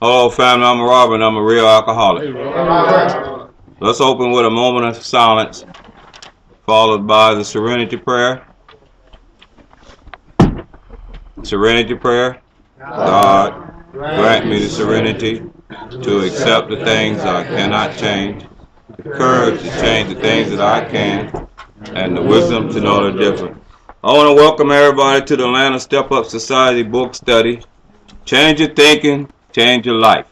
Hello, family. I'm Robert, and I'm a real alcoholic. Let's open with a moment of silence, followed by the serenity prayer. Serenity prayer. God, grant me the serenity to accept the things I cannot change, the courage to change the things that I can, and the wisdom to know the difference. I want to welcome everybody to the Atlanta Step Up Society book study. Change your thinking, change your life.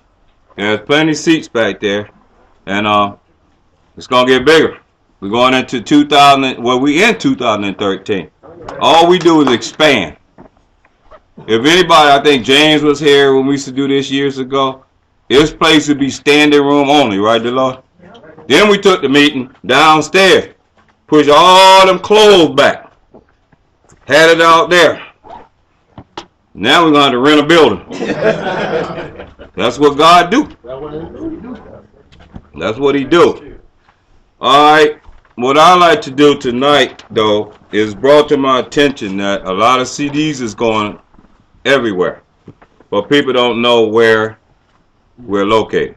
There's plenty of seats back there, and it's gonna get bigger. We're going into 2000. Well, we in 2013. All we do is expand. If anybody, I think James was here when we used to do this years ago. This place would be standing room only, right, Delor? Then we took the meeting downstairs, pushed all them clothes back, had it out there. Now we're going to rent a building. That's what God do. That's what he do. All right. What I like to do tonight, though, is brought to my attention that a lot of CDs is going everywhere, but people don't know where we're located.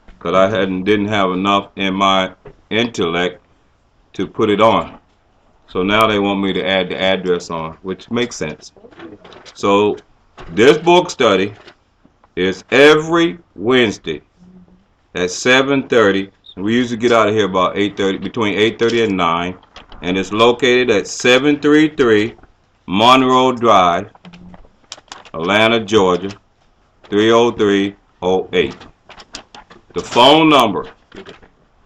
Because I didn't have enough in my intellect to put it on. So now they want me to add the address on, which makes sense. So this book study is every Wednesday at 7:30. We usually get out of here about 8:30, between 8:30 and 9, and it's located at 733 Monroe Drive, Atlanta, Georgia, 30308. The phone number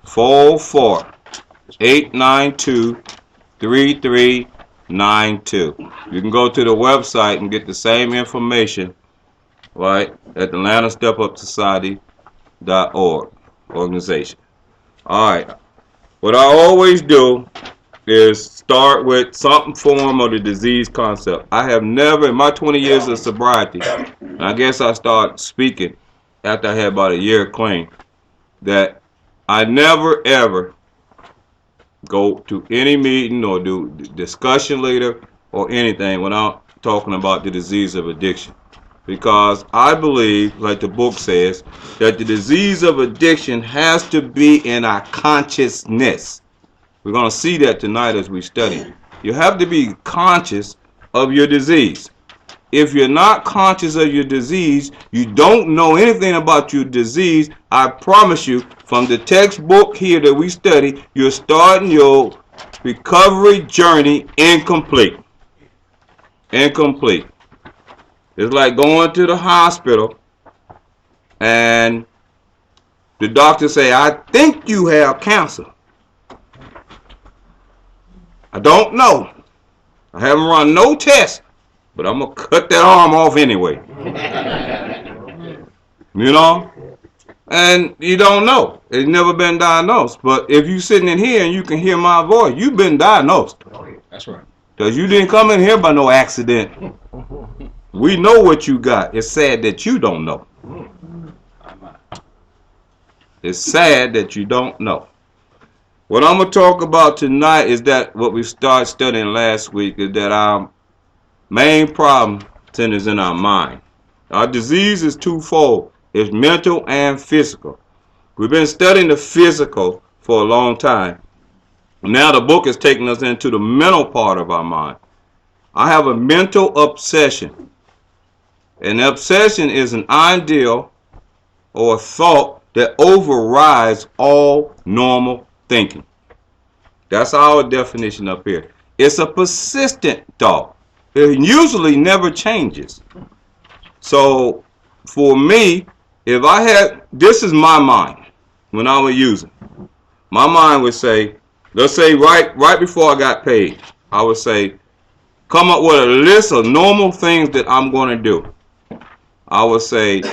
44892-3392. You can go to the website and get the same information, right, at the AtlantaStepUpSociety.org organization. All right. What I always do is start with some form of the disease concept. I have never, in my 20 years of sobriety, and I guess I started speaking after I had about a year clean, that I never ever go to any meeting or do discussion later or anything without talking about the disease of addiction. Because I believe, like the book says, that the disease of addiction has to be in our consciousness. We're going to see that tonight as we study. You have to be conscious of your disease. If you're not conscious of your disease, you don't know anything about your disease, I promise you, from the textbook here that we study, you're starting your recovery journey incomplete. Incomplete. It's like going to the hospital and the doctor say, I think you have cancer. I don't know. I haven't run no tests, but I'm going to cut that arm off anyway. You know? And you don't know. It's never been diagnosed. But if you're sitting in here and you can hear my voice, you've been diagnosed. That's right. Because you didn't come in here by no accident. We know what you got. It's sad that you don't know. It's sad that you don't know. What I'm going to talk about tonight is that what we started studying last week is that our main problem centers in our mind. Our disease is twofold. It's mental and physical. We've been studying the physical for a long time. Now the book is taking us into the mental part of our mind. I have a mental obsession. An obsession is an ideal or a thought that overrides all normal thinking. That's our definition up here. It's a persistent thought. It usually never changes. So for me, if I had, this is my mind when I was using. My mind would say, let's say right before I got paid, I would say, come up with a list of normal things that I'm going to do. I would say,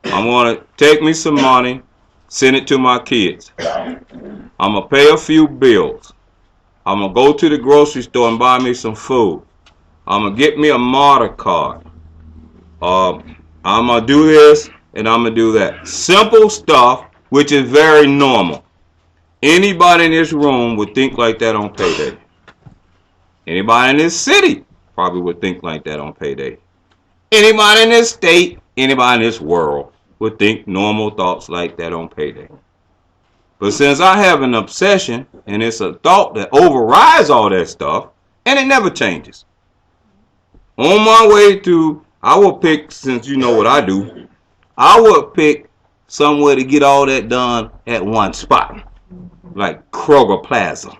I'm going to take me some money, send it to my kids. I'm going to pay a few bills. I'm going to go to the grocery store and buy me some food. I'm going to get me a martyr card. I'm going to do this and I'm going to do that. Simple stuff, which is very normal. Anybody in this room would think like that on payday. Anybody in this city probably would think like that on payday. Anybody in this state, anybody in this world would think normal thoughts like that on payday. But since I have an obsession and it's a thought that overrides all that stuff, and it never changes. On my way to, I will pick, since you know what I do, I would pick somewhere to get all that done at one spot, like Kroger Plaza.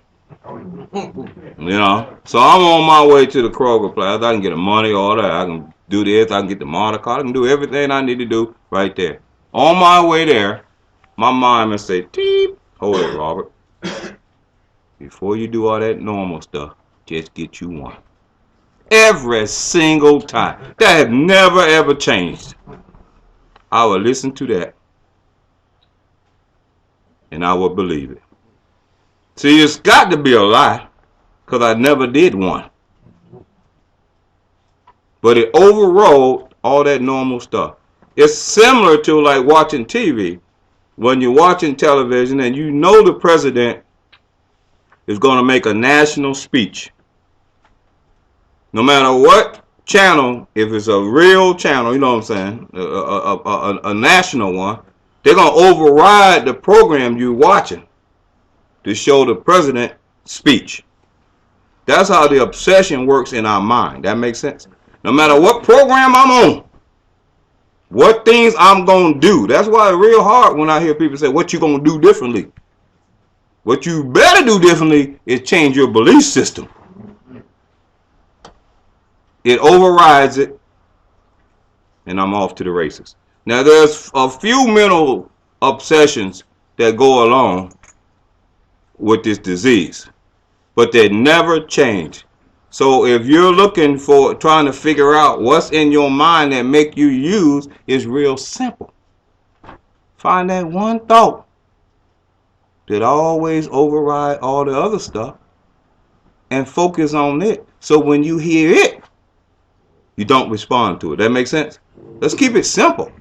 You know, so I'm on my way to the Kroger Plaza. I can get a money order. I can do this. I can get the Monte card. I can do everything I need to do right there. On my way there, my mind will say, "Teep, hold it, Robert. Before you do all that normal stuff, just get you one." Every single time. That has never ever changed. I will listen to that, and I will believe it. See, it's got to be a lie, because I never did one. But it overrode all that normal stuff. It's similar to like watching TV. When you're watching television and you know the president is going to make a national speech. No matter what channel, if it's a real channel, you know what I'm saying, a national one, they're going to override the program you're watching to show the president speech. That's how the obsession works in our mind. That makes sense? No matter what program I'm on, what things I'm going to do. That's why it's real hard when I hear people say, what you going to do differently? What you better do differently is change your belief system. It overrides it, and I'm off to the races. Now, there's a few mental obsessions that go along with this disease, but they never change. So if you're looking for trying to figure out what's in your mind that make you use, it's real simple. Find that one thought that always override all the other stuff and focus on it. So when you hear it, you don't respond to it. That makes sense? Let's keep it simple.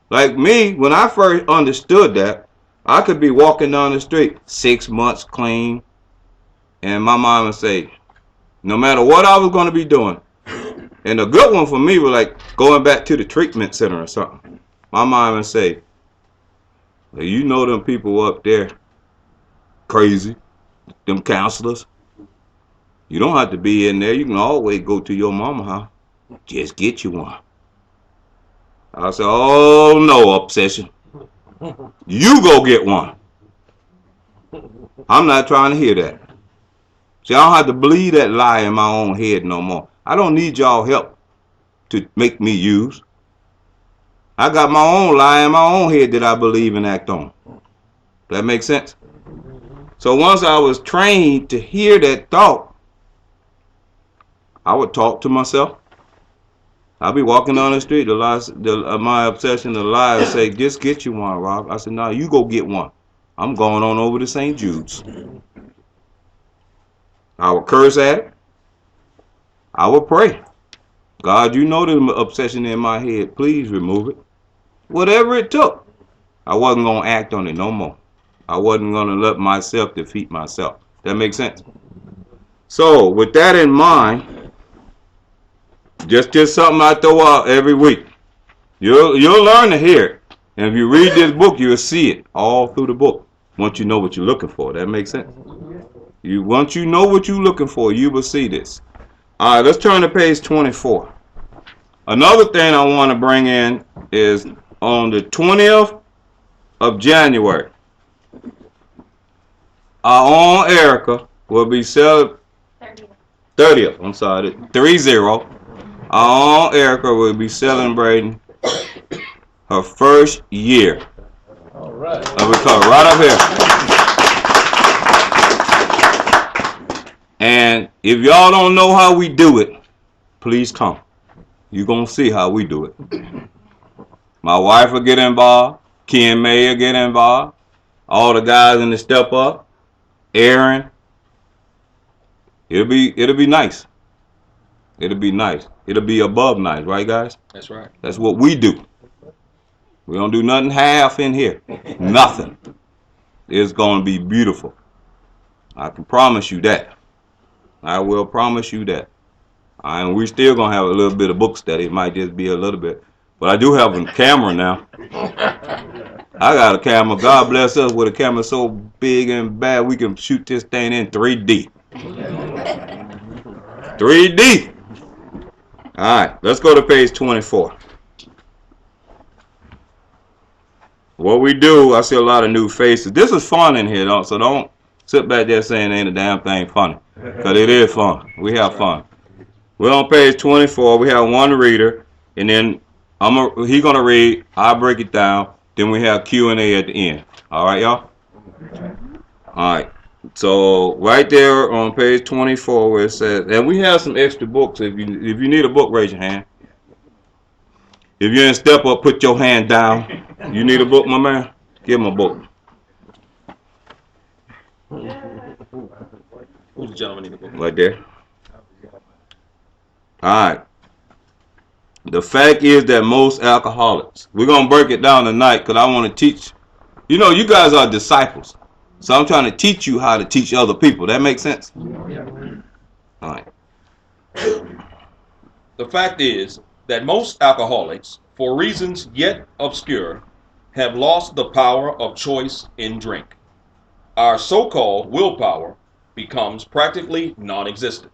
Like me, when I first understood that, I could be walking down the street 6 months clean, and my mom would say, no matter what I was going to be doing, and the good one for me was like going back to the treatment center or something. My mom would say, well, you know them people up there, crazy, them counselors. You don't have to be in there. You can always go to your mama house. Just get you one. I said, oh no, obsession. You go get one. I'm not trying to hear that. See, I don't have to believe that lie in my own head no more. I don't need y'all help to make me use. I got my own lie in my own head that I believe and act on. That makes sense? So once I was trained to hear that thought, I would talk to myself. I'd be walking down the street, my obsession, the lie would say, just get you one, Rob. I said, no, you go get one. I'm going on over to St. Jude's. I would curse at it. I would pray. God, you know the obsession in my head. Please remove it. Whatever it took. I wasn't going to act on it no more. I wasn't going to let myself defeat myself. That makes sense? So, with that in mind, just something I throw out every week. You'll learn to hear it. And if you read this book, you'll see it all through the book. Once you know what you're looking for. That makes sense? Once you know what you're looking for, you will see this. All right, let's turn to page 24. Another thing I want to bring in is on the 20th of January, our own Erica will be celebrating 30th. I'm sorry, 30. Our own Erica will be celebrating her first year. All right. Of recovery, right up here. And if y'all don't know how we do it, please come. You're going to see how we do it. My wife will get involved. Ken May will get involved. All the guys in the step up. Aaron. It'll be nice. It'll be nice. It'll be above nice, right, guys? That's right. That's what we do. We don't do nothing half in here. Nothing. It's going to be beautiful. I can promise you that. I will promise you that. And we still gonna have a little bit of book study. It might just be a little bit, but I do have a camera now. I got a camera. God bless us with a camera so big and bad we can shoot this thing in 3D. 3D. All right, let's go to page 24. What we do, I see a lot of new faces. This is fun in here, so don't sit back there saying ain't a damn thing funny, because it is fun. We have fun. We're on page 24. We have one reader, and then he's going to read. I'll break it down. Then we have Q&A at the end. All right, y'all? All right. So right there on page 24 where it says, and we have some extra books. If you need a book, raise your hand. If you're in step up, put your hand down. You need a book, my man? Give him a book. Who's the gentleman need a book? Right there. All right. The fact is that most alcoholics, we're going to break it down tonight because I want to teach. You know, you guys are disciples. So I'm trying to teach you how to teach other people. That makes sense? All right. The fact is that most alcoholics, for reasons yet obscure, have lost the power of choice in drink. Our so-called willpower becomes practically non-existent.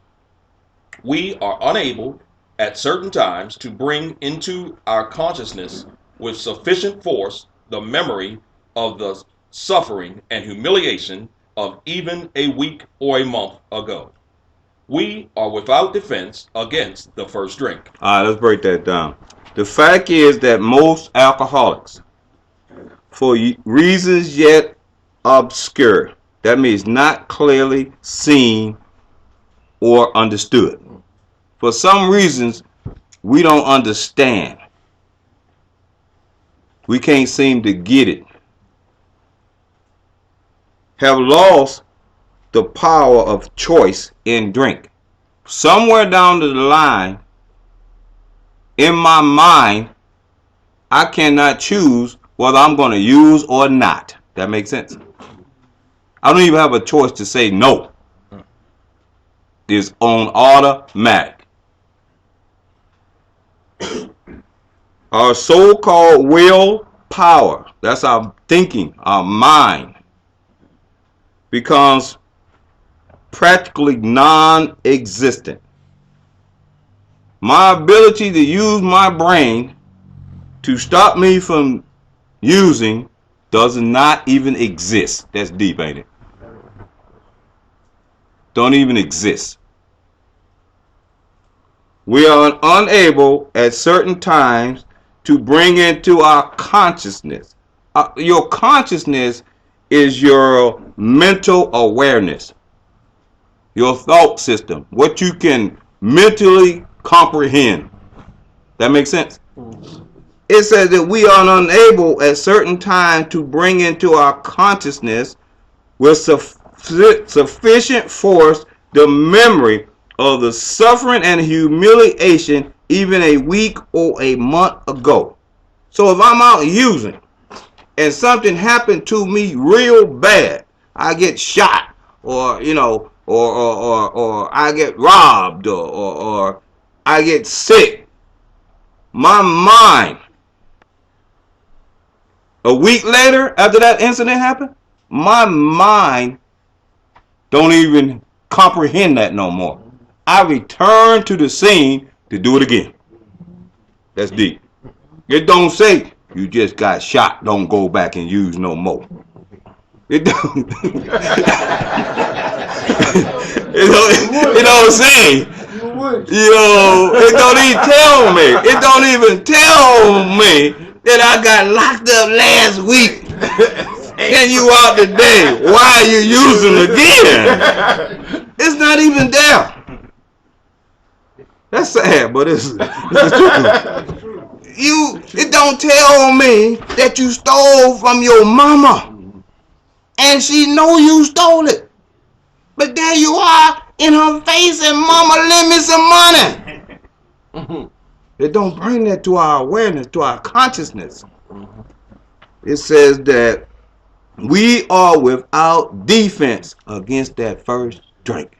We are unable at certain times to bring into our consciousness with sufficient force the memory of the suffering and humiliation of even a week or a month ago. We are without defense against the first drink. All right, let's break that down. The fact is that most alcoholics, for reasons yet obscure, that means not clearly seen or understood. For some reasons, we don't understand. We can't seem to get it. Have lost the power of choice in drink. Somewhere down the line, in my mind, I cannot choose whether I'm going to use or not. That makes sense? I don't even have a choice to say no. It's on automatic. Our so-called will power, that's our thinking, our mind, becomes practically non-existent. My ability to use my brain to stop me from using does not even exist. That's deep, ain't it? Don't even exist. We are unable at certain times to bring into our consciousness. Your consciousness is your mental awareness, your thought system, what you can mentally comprehend. That makes sense? It says that we are unable at certain times to bring into our consciousness with sufficient force the memory of the suffering and humiliation even a week or a month ago. So if I'm out using and something happened to me real bad, I get shot, or or I get robbed, or I get sick, my mind, a week later after that incident happened, my mind don't even comprehend that no more. I return to the scene to do it again. That's deep. It don't say you just got shot, don't go back and use no more. It don't. it don't say. It don't even tell me. It don't even tell me that I got locked up last week and you out today. Why are you using again? It's not even there. That's sad, but it's the truth. It don't tell me that you stole from your mama and she know you stole it. But there you are in her face and mama lend me some money. It don't bring that to our awareness, to our consciousness. It says that we are without defense against that first drink.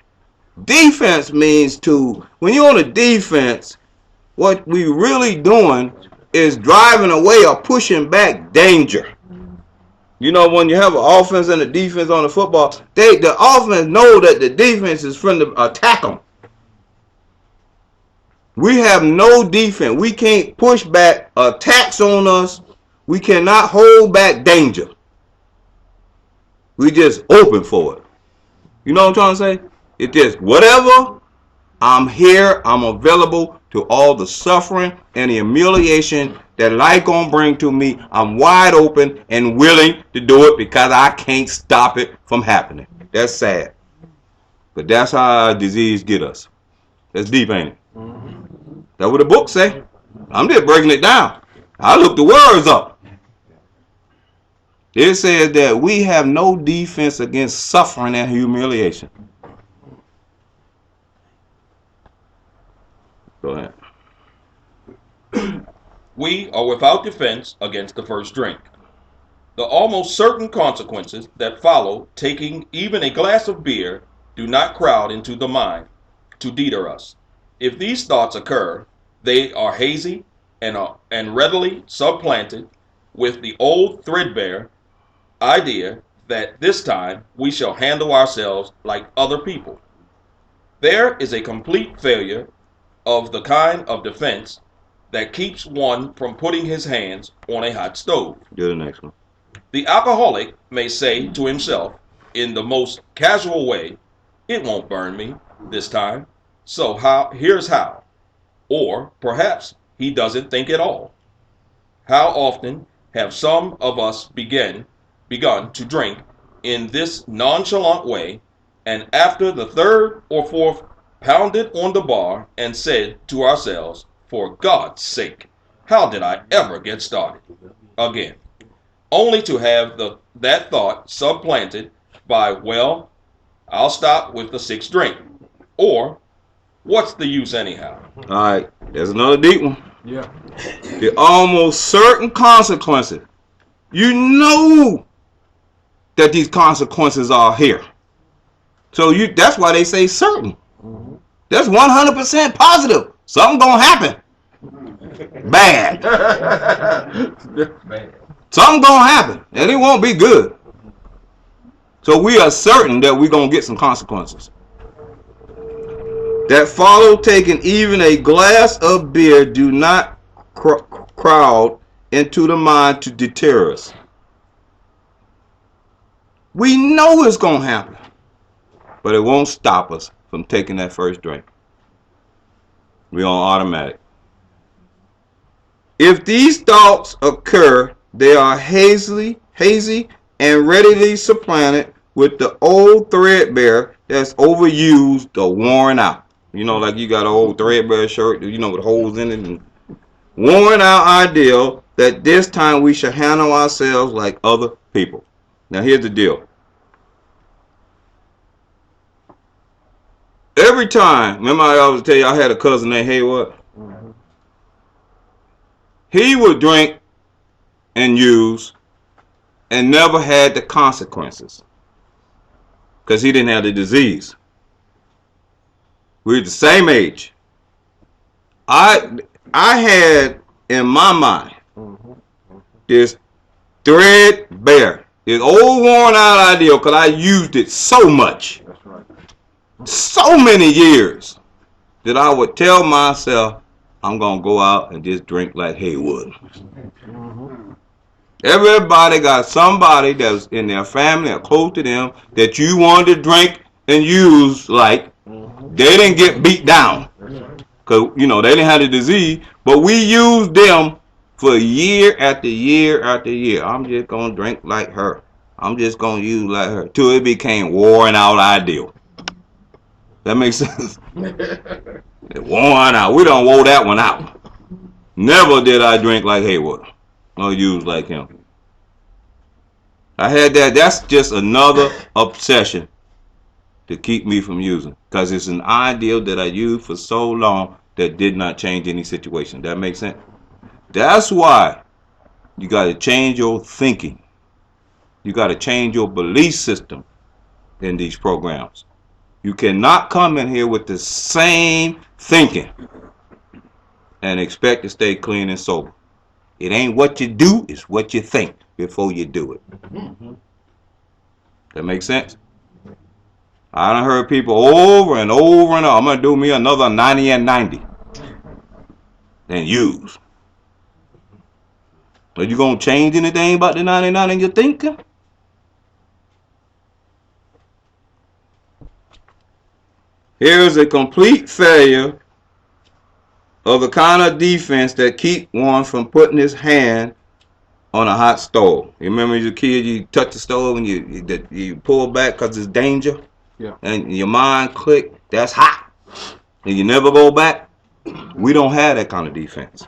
Defense means to, when you're on a defense, what we really doing is driving away or pushing back danger. You know, when you have an offense and a defense on the football, the offense know that the defense is from to attack them. We have no defense. We can't push back attacks on us. We cannot hold back danger. We just open for it. You know what I'm trying to say? It's just whatever, I'm here, I'm available to all the suffering and the humiliation that life gonna bring to me. I'm wide open and willing to do it because I can't stop it from happening. That's sad. But that's how our disease get us. That's deep, ain't it? That's what the book say. I'm just breaking it down. I looked the words up. It says that we have no defense against suffering and humiliation. Go ahead. We are without defense against the first drink. The almost certain consequences that follow taking even a glass of beer do not crowd into the mind to deter us. If these thoughts occur, they are hazy and readily supplanted with the old threadbare idea that this time we shall handle ourselves like other people. There is a complete failure of the kind of defense that keeps one from putting his hands on a hot stove. Do the next one. The alcoholic may say to himself in the most casual way, "It won't burn me this time, so here's how." Or perhaps he doesn't think at all. How often have some of us begun to drink in this nonchalant way, and after the third or fourth pounded on the bar and said to ourselves, "For God's sake, how did I ever get started?" again, only to have that thought supplanted by, "Well, I'll stop with the sixth drink," or "What's the use anyhow?" All right, there's another deep one. Yeah. The almost certain consequences. You know that these consequences are here. So that's why they say certain. That's 100% positive. Something gonna happen. Bad. Something gonna happen, and it won't be good. So we are certain that we're gonna get some consequences. That follow taking even a glass of beer do not crowd into the mind to deter us. We know it's gonna happen, but it won't stop us from taking that first drink. We're on automatic. If these thoughts occur, they are hazy and readily supplanted with the old threadbare that's overused or worn out. You know, like you got an old threadbare shirt, you know, with holes in it, and worn out ideal that this time we should handle ourselves like other people. Now here's the deal. Every time, remember I always tell you I had a cousin named Hayward? He would drink and use and never had the consequences because he didn't have the disease. We're the same age. I had in my mind this threadbare, this old worn out ideal because I used it so much. That's right. So many years that I would tell myself, I'm going to go out and just drink like Haywood. Everybody got somebody that's in their family or close to them that you wanted to drink and use like. They didn't get beat down because, you know, they didn't have the disease, but we used them for year after year after year. I'm just going to drink like her. I'm just going to use like her till it became worn out ideal. That makes sense? Worn out. We done wore that one out. Never did I drink like Haywood or use like him. I had that. That's just another obsession to keep me from using because it's an ideal that I used for so long that did not change any situation. That makes sense? That's why you got to change your thinking. You got to change your belief system in these programs. You cannot come in here with the same thinking and expect to stay clean and sober. It ain't what you do, it's what you think before you do it. That makes sense? I done heard people over and over and over, I'm going to do me another 90 and 90. Then use. Are you going to change anything about the 99 in your thinking? Here's a complete failure of the kind of defense that keep one from putting his hand on a hot stove. You remember as a kid, you touch the stove and you pull back because it's danger? Yeah. And your mind click, that's hot. And you never go back? We don't have that kind of defense.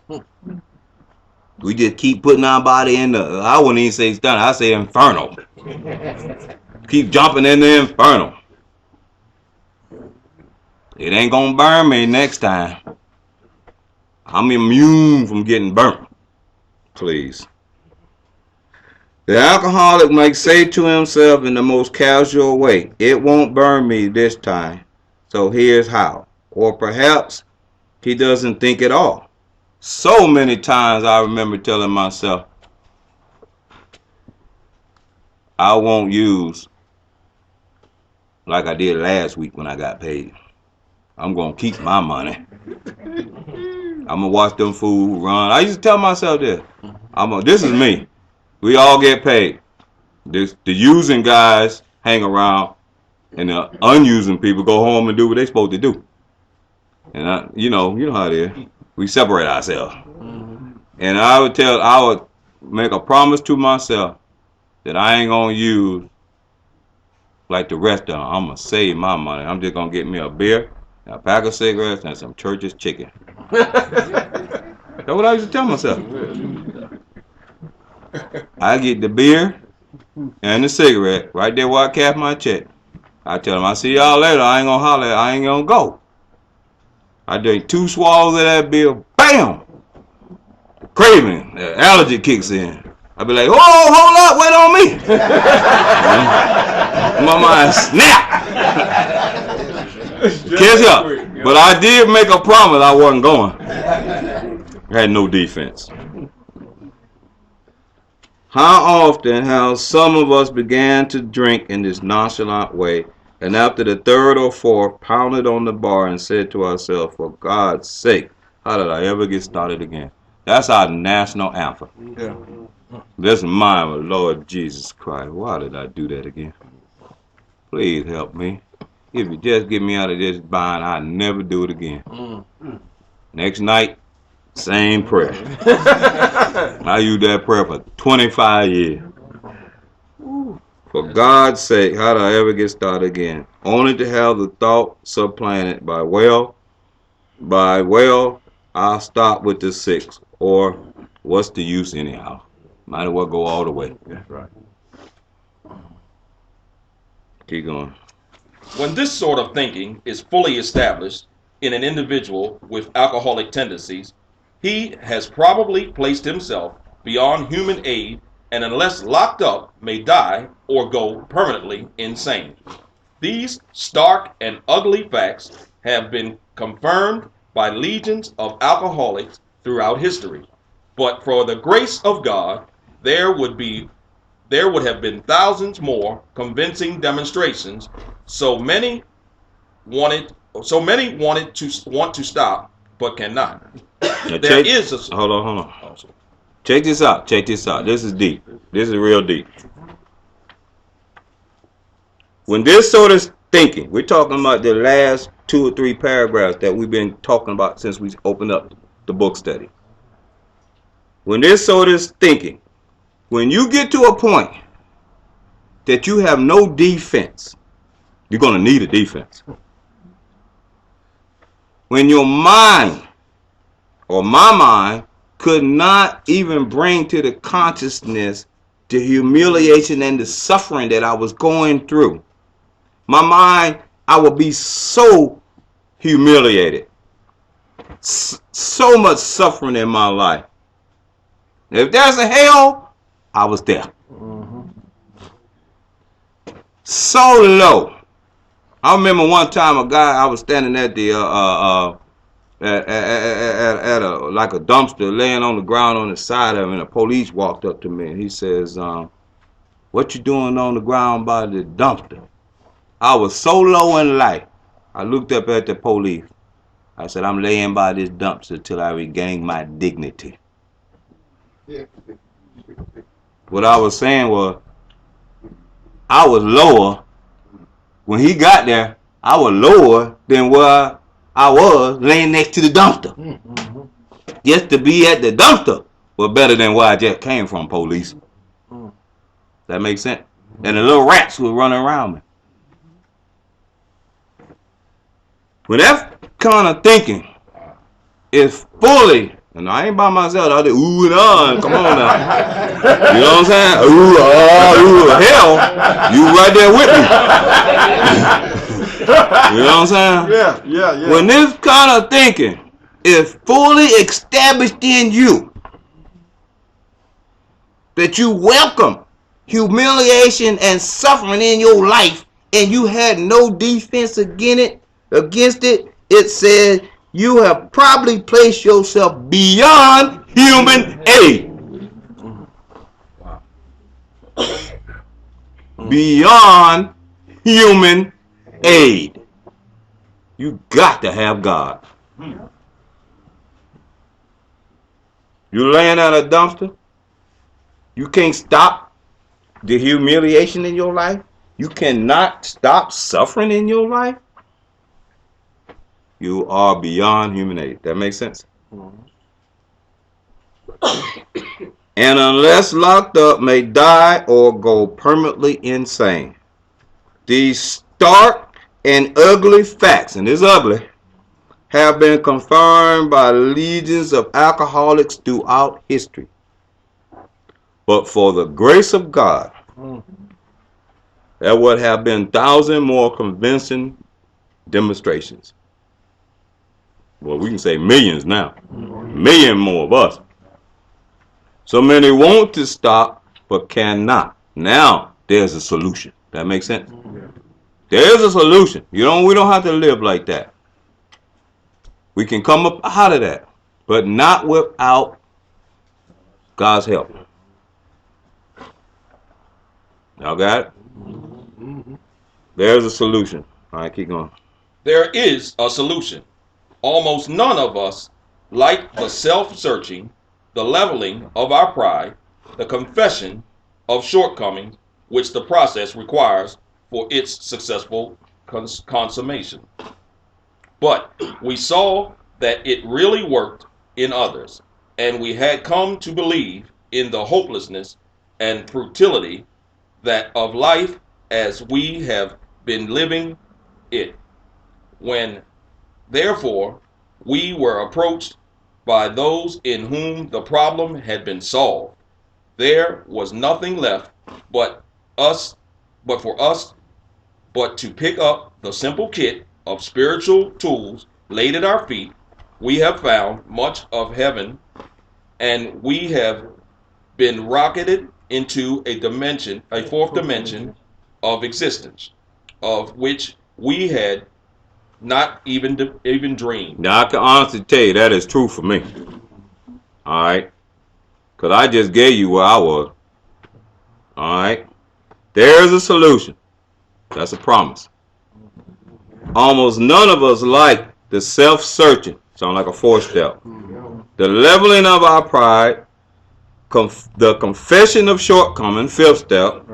We just keep putting our body in the, I wouldn't even say stun, I say inferno. Keep jumping in the inferno. It ain't gonna burn me next time. I'm immune from getting burnt. Please. The alcoholic might say to himself in the most casual way, it won't burn me this time, so here's how. Or perhaps he doesn't think at all. So many times I remember telling myself, I won't use like I did last week when I got paid. I'm going to keep my money. I'm going to watch them fools run. I used to tell myself this. This is me. We all get paid. The using guys hang around, and the unusing people go home and do what they're supposed to do. And you know how it is. We separate ourselves. And I would make a promise to myself that I ain't gonna use like the rest of them. I'm gonna save my money. I'm just gonna get me a beer, a pack of cigarettes, and some church's chicken. That's what I used to tell myself. I get the beer and the cigarette right there where I cash my check. I tell them, I see y'all later. I ain't gonna holler. I ain't gonna go. I drink 2 swallows of that beer. Bam! Craving, the allergy kicks in. I be like, oh, hold up, wait on me. My mind snap. Catch up. But I did make a promise I wasn't going. I had no defense. How often have some of us began to drink in this nonchalant way, and after the third or fourth, pounded on the bar and said to ourselves, for God's sake, how did I ever get started again? That's our national anthem. Yeah. This is mine, Lord Jesus Christ. Why did I do that again? Please help me. If you just get me out of this bind, I'll never do it again. Next night, same prayer. I used that prayer for 25 years. For God's sake, how did I ever get started again? Only to have the thought supplanted by, well, I'll stop with the 6. Or, what's the use anyhow? Might as well go all the way. That's right. Keep going. When this sort of thinking is fully established in an individual with alcoholic tendencies, he has probably placed himself beyond human aid and unless locked up may die or go permanently insane. These stark and ugly facts have been confirmed by legions of alcoholics throughout history. But for the grace of God, there would have been thousands more convincing demonstrations. So many wanted to stop, but cannot. Hold on. Check this out. This is deep. This is real deep. When this sort of thinking, we're talking about the last 2 or 3 paragraphs that we've been talking about since we opened up the book study. When this sort of thinking, when you get to a point that you have no defense, you're going to need a defense. When your mind, or my mind, could not even bring to the consciousness the humiliation and the suffering that I was going through. My mind, I would be so humiliated. So much suffering in my life. If there's a hell, I was there. So low I remember one time I was standing at the at a like a dumpster, laying on the ground on the side of it, and the police walked up to me and he says, "What you doing on the ground by the dumpster?" I was so low in life. I looked up at the police. I said, "I'm laying by this dumpster till I regain my dignity." What I was saying was, I was lower when he got there. I was lower than where I was laying next to the dumpster. Just to be at the dumpster was better than where I just came from, police. That makes sense? And the little rats were running around me. When that kind of thinking is fully, and I ain't by myself, I do ooh and come on now. You know what I'm saying? Ooh, hell, you right there with me. You know what I'm saying? Yeah. When this kind of thinking is fully established in you, that you welcome humiliation and suffering in your life, and you had no defense against it, it says you have probably placed yourself beyond human aid. Beyond human aid. You got to have God. You laying at a dumpster, you can't stop the humiliation in your life. You cannot stop suffering in your life. You are beyond human aid. That makes sense? And unless locked up, may die or go permanently insane. These stark and ugly facts, and it's ugly, have been confirmed by legions of alcoholics throughout history. But for the grace of God, there would have been 1,000 more convincing demonstrations. Well, we can say millions now. Million more of us. So many want to stop, but cannot. Now, there's a solution. That makes sense? There's a solution. We don't have to live like that. We can come up out of that, but not without God's help. Y'all got it? There's a solution. All right, keep going. There is a solution. Almost none of us like the self-searching, the leveling of our pride, the confession of shortcomings, which the process requires for its successful consummation. But we saw that it really worked in others, and we had come to believe in the hopelessness and futility that of life as we have been living it. When, therefore, we were approached by those in whom the problem had been solved, there was nothing left but for us to pick up the simple kit of spiritual tools laid at our feet. We have found much of heaven, and we have been rocketed into a fourth dimension of existence, of which we had not even dreamed. Now, I can honestly tell you that is true for me. All right? Because I just gave you where I was. All right? There's a solution. That's a promise. Almost none of us like the self-searching. Sound like a fourth step. The leveling of our pride, the confession of shortcoming, fifth step,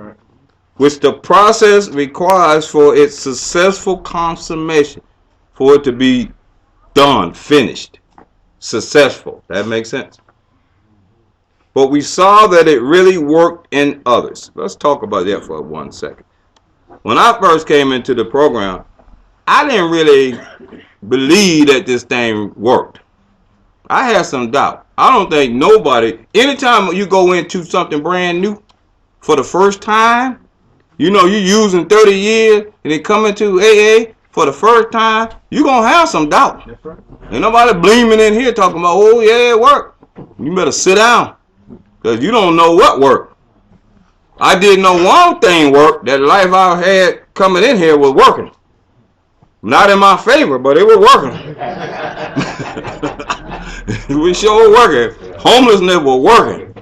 which the process requires for its successful consummation, for it to be done, finished, successful. That makes sense? But we saw that it really worked in others. Let's talk about that for 1 second. When I first came into the program, I didn't really believe that this thing worked. I had some doubt. I don't think nobody, anytime you go into something brand new for the first time, you're using 30 years and then come into AA for the first time, you're going to have some doubt. That's right. Ain't nobody bleaming in here talking about, oh yeah, it worked. You better sit down because you don't know what worked. I did know one thing worked, that life I had coming in here was working. Not in my favor, but it was working. We sure working. Homelessness was working,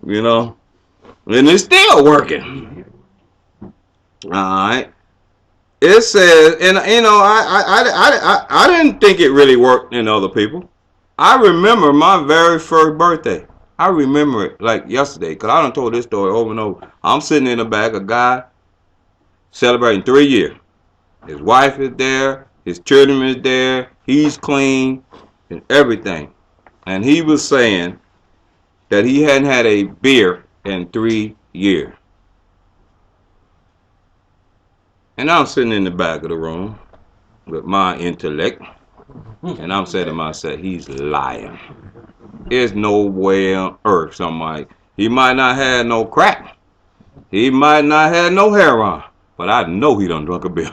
you know, and it's still working. All right. It says, and you know, I didn't think it really worked in other people. I remember my very first birthday. I remember it like yesterday because I done told this story over and over. I'm sitting in the back, a guy celebrating 3 years. His wife is there, his children is there, he's clean and everything. And he was saying that he hadn't had a beer in 3 years. And I'm sitting in the back of the room with my intellect, and I'm saying to myself, he's lying. There's no way on earth somebody, he might not have no crack, he might not have no heroin, but I know he done drunk a beer.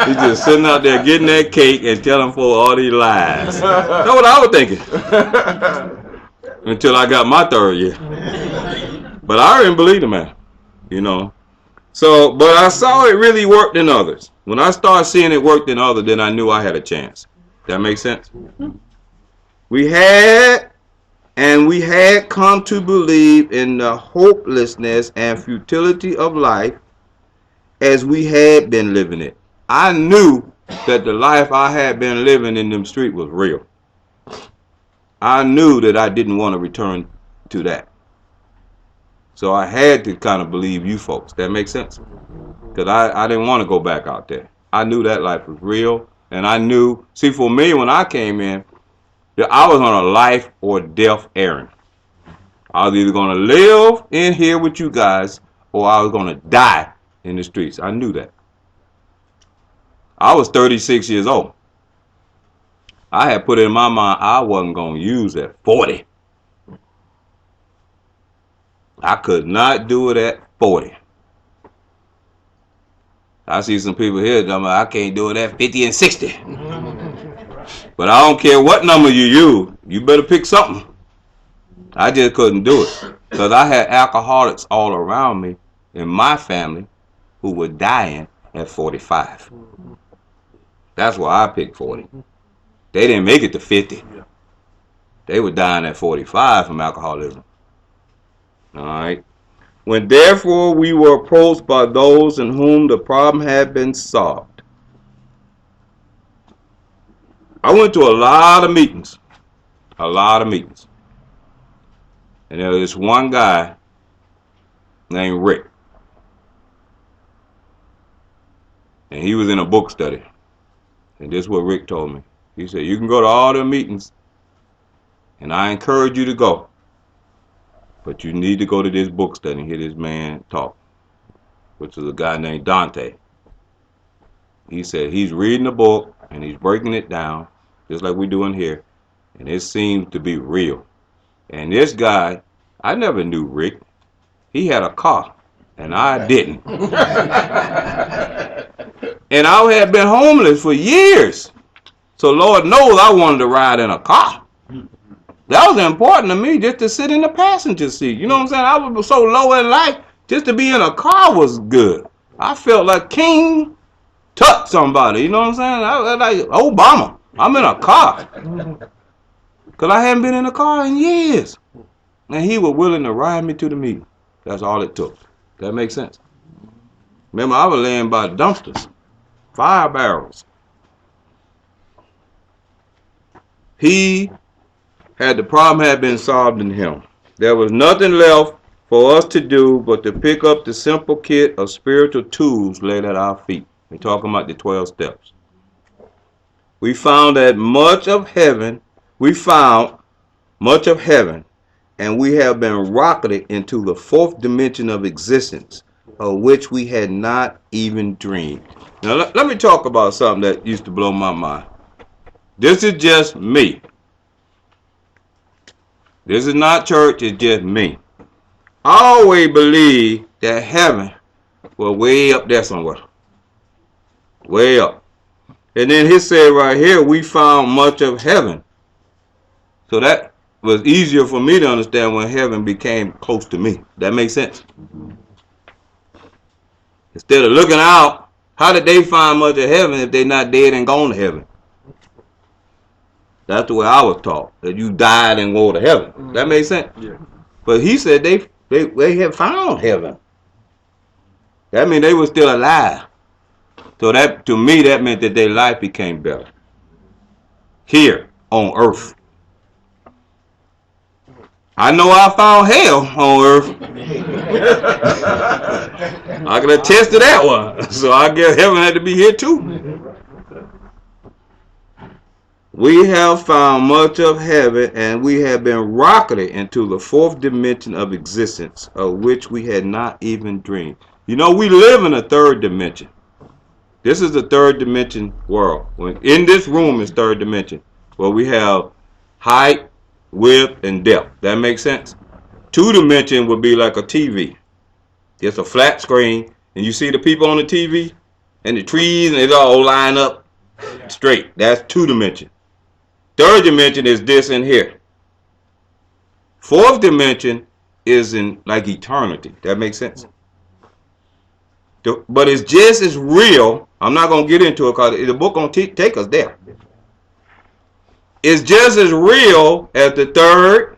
He's just sitting out there getting that cake and telling for all these lies. That's what I was thinking. Until I got my 3rd year. But I didn't believe the man, you know. So, but I saw it really worked in others. When I started seeing it worked in others, then I knew I had a chance. That makes sense? We had come to believe in the hopelessness and futility of life as we had been living it. I knew that the life I had been living in them streets was real. I knew that I didn't want to return to that. So I had to kind of believe you folks. That makes sense? Because I didn't want to go back out there. I knew that life was real. And I knew, see, for me, when I came in, that I was on a life or death errand. I was either going to live in here with you guys or I was going to die in the streets. I knew that. I was 36 years old. I had put it in my mind I wasn't going to use at 40. I could not do it at 40. I see some people here telling me I can't do it at 50 and 60. But I don't care what number you use, you better pick something. I just couldn't do it because I had alcoholics all around me in my family who were dying at 45. That's why I picked 40. They didn't make it to 50. They were dying at 45 from alcoholism. All right. When therefore we were approached by those in whom the problem had been solved. I went to a lot of meetings. And there was this one guy named Rick. And he was in a book study. And this is what Rick told me. He said, you can go to all the meetings, and I encourage you to go. But you need to go to this book study and hear this man talk, which is a guy named Dante. He said he's reading the book, and he's breaking it down, just like we're doing here, and it seems to be real. And this guy, I never knew Rick. He had a car, and I didn't. And I had been homeless for years. So Lord knows I wanted to ride in a car. That was important to me, just to sit in the passenger seat. You know what I'm saying? I was so low in life, just to be in a car was good. I felt like King Tut somebody. You know what I'm saying? I was like Obama. I'm in a car. Because I hadn't been in a car in years. And he was willing to ride me to the meeting. That's all it took. That makes sense? Remember, I was laying by dumpsters, fire barrels. The problem had been solved in him. There was nothing left for us to do but to pick up the simple kit of spiritual tools laid at our feet. We're talking about the 12 steps. We found much of heaven, and we have been rocketed into the 4th dimension of existence, of which we had not even dreamed. Now, let me talk about something that used to blow my mind. This is just me. This is not church, it's just me. I always believed that heaven was way up there somewhere. Way up. And then he said right here, we found much of heaven. So that was easier for me to understand when heaven became close to me. That makes sense? Instead of looking out How did they find much of heaven if they're not dead and gone to heaven? That's the way I was taught, that you died and go to heaven. That makes sense? Yeah. But he said they had found heaven. That means they were still alive. So that, to me, that meant that their life became better here on earth. I know I found hell on earth. I can attest to that one. So I guess heaven had to be here too. We have found much of heaven, and we have been rocketed into the fourth dimension of existence, of which we had not even dreamed. You know, we live in a third dimension. This is the third dimension world. When in this room is third dimension, where we have height, width, and depth. That makes sense? Two dimension would be like a TV. It's a flat screen, and you see the people on the TV, and the trees, and it all line up straight. That's two dimension. Third dimension is this in here. Fourth dimension is in like eternity. That makes sense? But it's just as real. I'm not going to get into it because the book going to take us there. It's just as real as the third,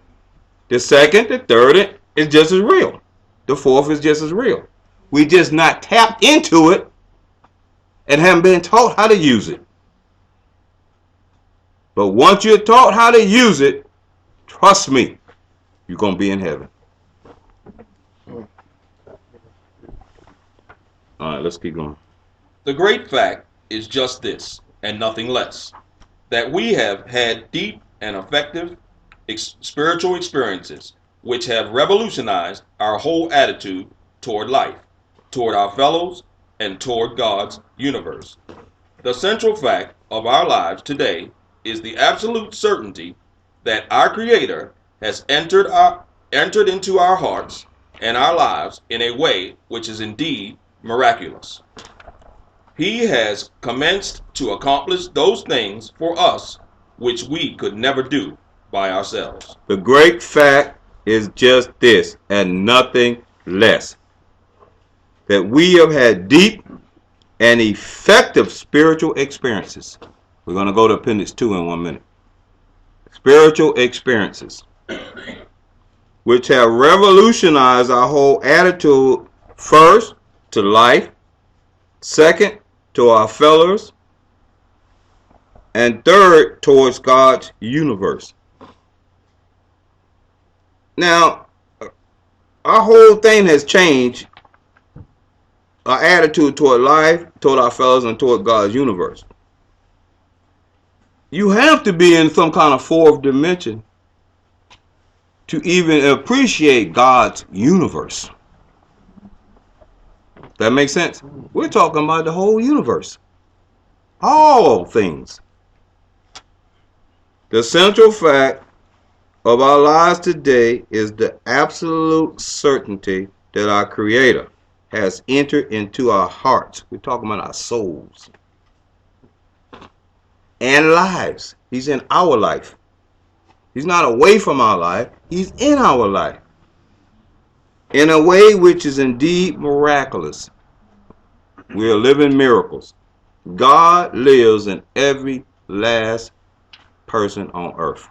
the second, the third is just as real. The fourth is just as real. We just not tapped into it and haven't been taught how to use it. But once you're taught how to use it, trust me, you're going to be in heaven. All right, let's keep going. The great fact is just this, and nothing less, that we have had deep and effective spiritual experiences which have revolutionized our whole attitude toward life, toward our fellows, and toward God's universe. The central fact of our lives today is the absolute certainty that our Creator has entered into our hearts and our lives in a way which is indeed miraculous. He has commenced to accomplish those things for us which we could never do by ourselves. The great fact is just this and nothing less, that we have had deep and effective spiritual experiences. We're going to go to Appendix 2 in 1 minute. Spiritual experiences, which have revolutionized our whole attitude, first, to life, second, to our fellows, and third, towards God's universe. Now, our whole thing has changed, our attitude toward life, toward our fellows, and toward God's universe. You have to be in some kind of fourth dimension to even appreciate God's universe. That makes sense? We're talking about the whole universe. All things. The central fact of our lives today is the absolute certainty that our Creator has entered into our hearts. We're talking about our souls and lives. He's in our life. He's not away from our life. He's in our life in a way which is indeed miraculous. We are living miracles. God lives in every last person on earth.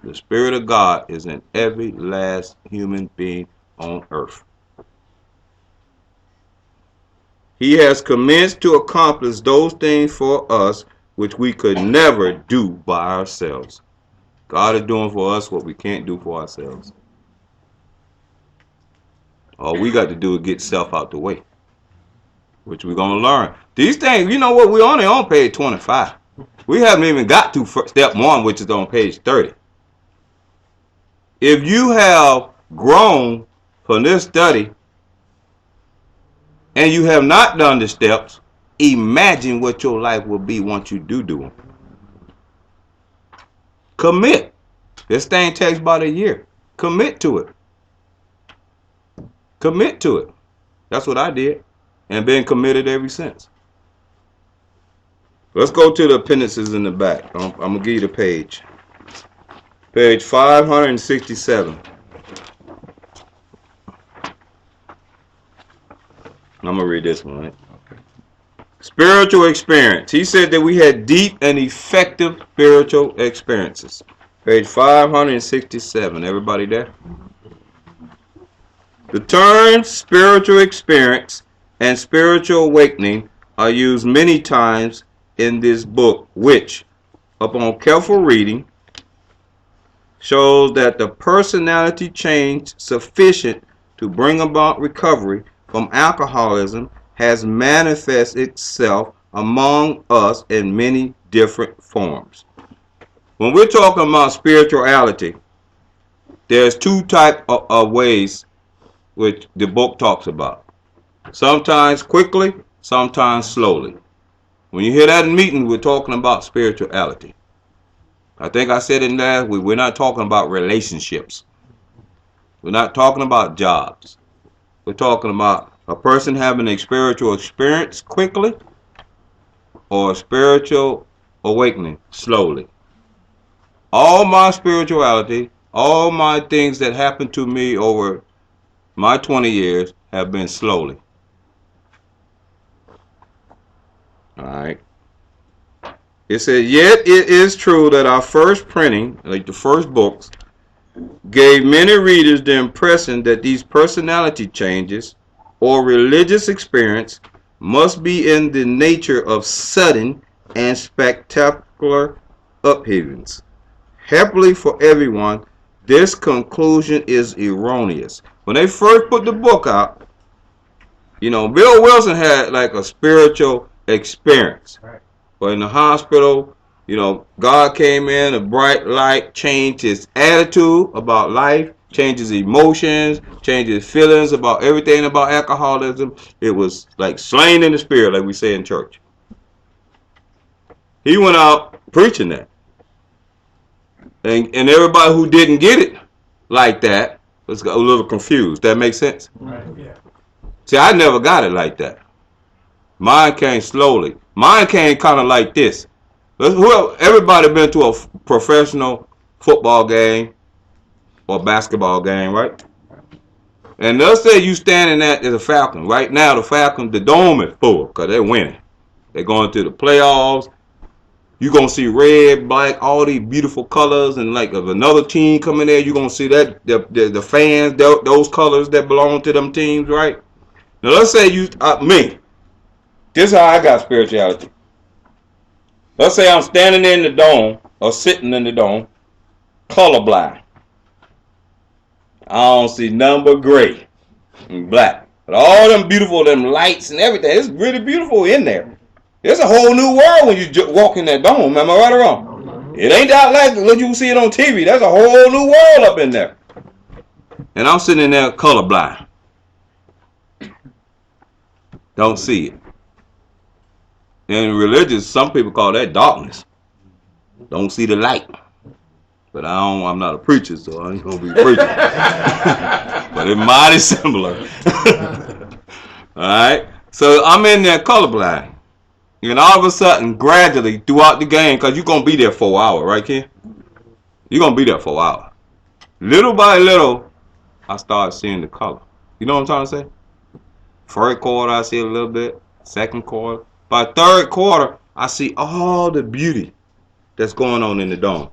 The Spirit of God is in every last human being on earth. He has commenced to accomplish those things for us which we could never do by ourselves. God is doing for us what we can't do for ourselves. All we got to do is get self out the way, which we're going to learn. These things, you know what, we're only on page 25. We haven't even got to step 1, which is on page 30. If you have grown from this study and you have not done the steps, imagine what your life will be once you do them. Commit. This thing takes about a year. Commit to it. Commit to it. That's what I did, and been committed ever since. Let's go to the appendices in the back. I'm going to give you the page. Page 567. I'm going to read this one, right? Spiritual experience. He said that we had deep and effective spiritual experiences. Page 567. Everybody there? The terms spiritual experience and spiritual awakening are used many times in this book, which, upon careful reading, shows that the personality change sufficient to bring about recovery from alcoholism has manifested itself among us in many different forms. When we're talking about spirituality, there's two types of ways which the book talks about. Sometimes quickly, sometimes slowly. When you hear that in meeting, we're talking about spirituality. I think I said it last week, we're not talking about relationships. We're not talking about jobs. We're talking about a person having a spiritual experience quickly or a spiritual awakening slowly. All my spirituality, all my things that happened to me over my 20 years have been slowly. All right. It says, yet it is true that our first printing, like the first books, gave many readers the impression that these personality changes or religious experience must be in the nature of sudden and spectacular upheavings. Happily for everyone, this conclusion is erroneous. When they first put the book out, Bill Wilson had like a spiritual experience. Right. But in the hospital, God came in, a bright light, changed his attitude about life, changed his emotions, changed his feelings about everything about alcoholism. It was like slain in the spirit, like we say in church. He went out preaching that. And everybody who didn't get it like that was a little confused. That makes sense? Right, yeah. See, I never got it like that. Mine came slowly. Mine came kind of like this. Everybody been to a professional football game or basketball game, right? And let's say you standing at the Falcon. Right now, the Falcon, the dome is full because they're winning. They're going to the playoffs. You're going to see red, black, all these beautiful colors. And like if another team coming there, you're going to see that the fans, those colors that belong to them teams, right? Now, let's say me. This is how I got spirituality. Let's say I'm standing in the dome or sitting in the dome, colorblind. I don't see nothing but gray and black. But all them beautiful, them lights and everything, it's really beautiful in there. It's a whole new world when you walk in that dome. Am I right or wrong? It ain't that like you see it on TV. There's a whole new world up in there. And I'm sitting in there colorblind. Don't see it. In religious, some people call that darkness. Don't see the light. But I'm not a preacher, so I ain't gonna be preaching. But it's mighty similar. Alright? So I'm in there colorblind. And all of a sudden, gradually, throughout the game, because you're gonna be there for an hour, right, Ken? You're gonna be there for an hour. Little by little, I start seeing the color. You know what I'm trying to say? First quarter, I see a little bit. Second quarter. By third quarter, I see all the beauty that's going on in the dome.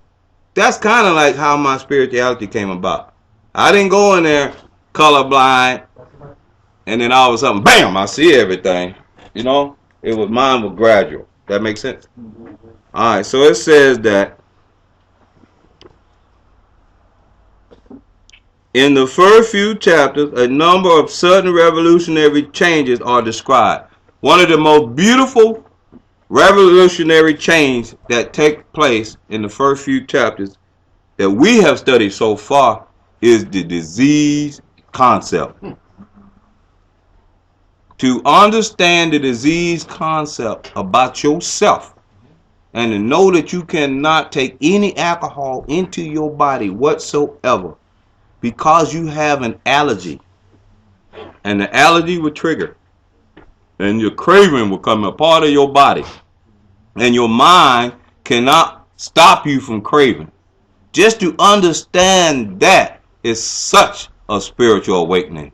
That's kind of like how my spirituality came about. I didn't go in there colorblind, and then all of a sudden, bam, I see everything. Mine was gradual. That makes sense? All right, so it says that in the first few chapters, a number of sudden revolutionary changes are described. One of the most beautiful revolutionary changes that take place in the first few chapters that we have studied so far is the disease concept. To understand the disease concept about yourself and to know that you cannot take any alcohol into your body whatsoever because you have an allergy, and the allergy will trigger and your craving will become a part of your body, and your mind cannot stop you from craving. Just to understand that is such a spiritual awakening.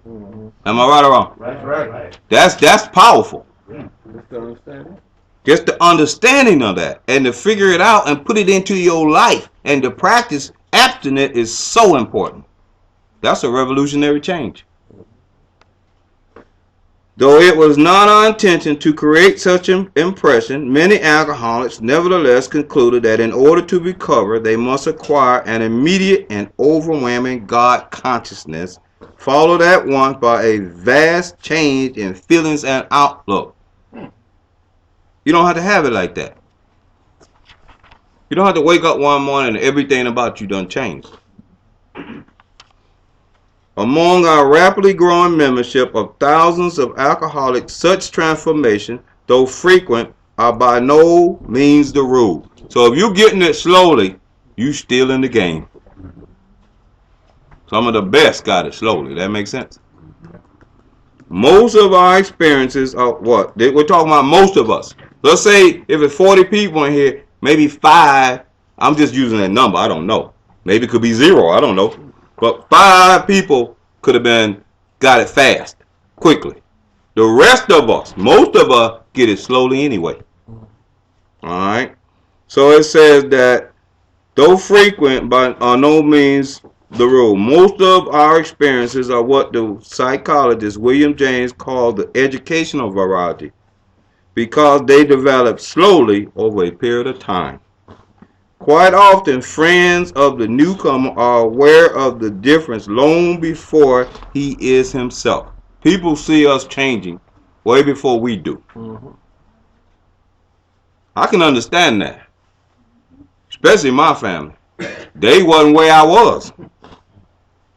Am I right or wrong? Right. That's powerful. Just to understand. Just the understanding of that and to figure it out and put it into your life and to practice abstinence is so important. That's a revolutionary change. Though it was not our intention to create such an impression, many alcoholics nevertheless concluded that in order to recover, they must acquire an immediate and overwhelming God consciousness, followed at once by a vast change in feelings and outlook. You don't have to have it like that. You don't have to wake up one morning and everything about you done changed. Among our rapidly growing membership of thousands of alcoholics, such transformation, though frequent, are by no means the rule. So if you're getting it slowly, you still in the game. Some of the best got it slowly. That makes sense? Most of our experiences are what? We're talking about most of us. Let's say if it's 40 people in here, maybe 5, I'm just using that number, I don't know. Maybe it could be 0, I don't know. But 5 people could have got it fast, quickly. The rest of us, most of us, get it slowly anyway. Alright? So it says that, though frequent, by no means the rule. Most of our experiences are what the psychologist William James called the educational variety, because they develop slowly over a period of time. Quite often, friends of the newcomer are aware of the difference long before he is himself. People see us changing way before we do. I can understand that, especially my family. They wasn't where I was.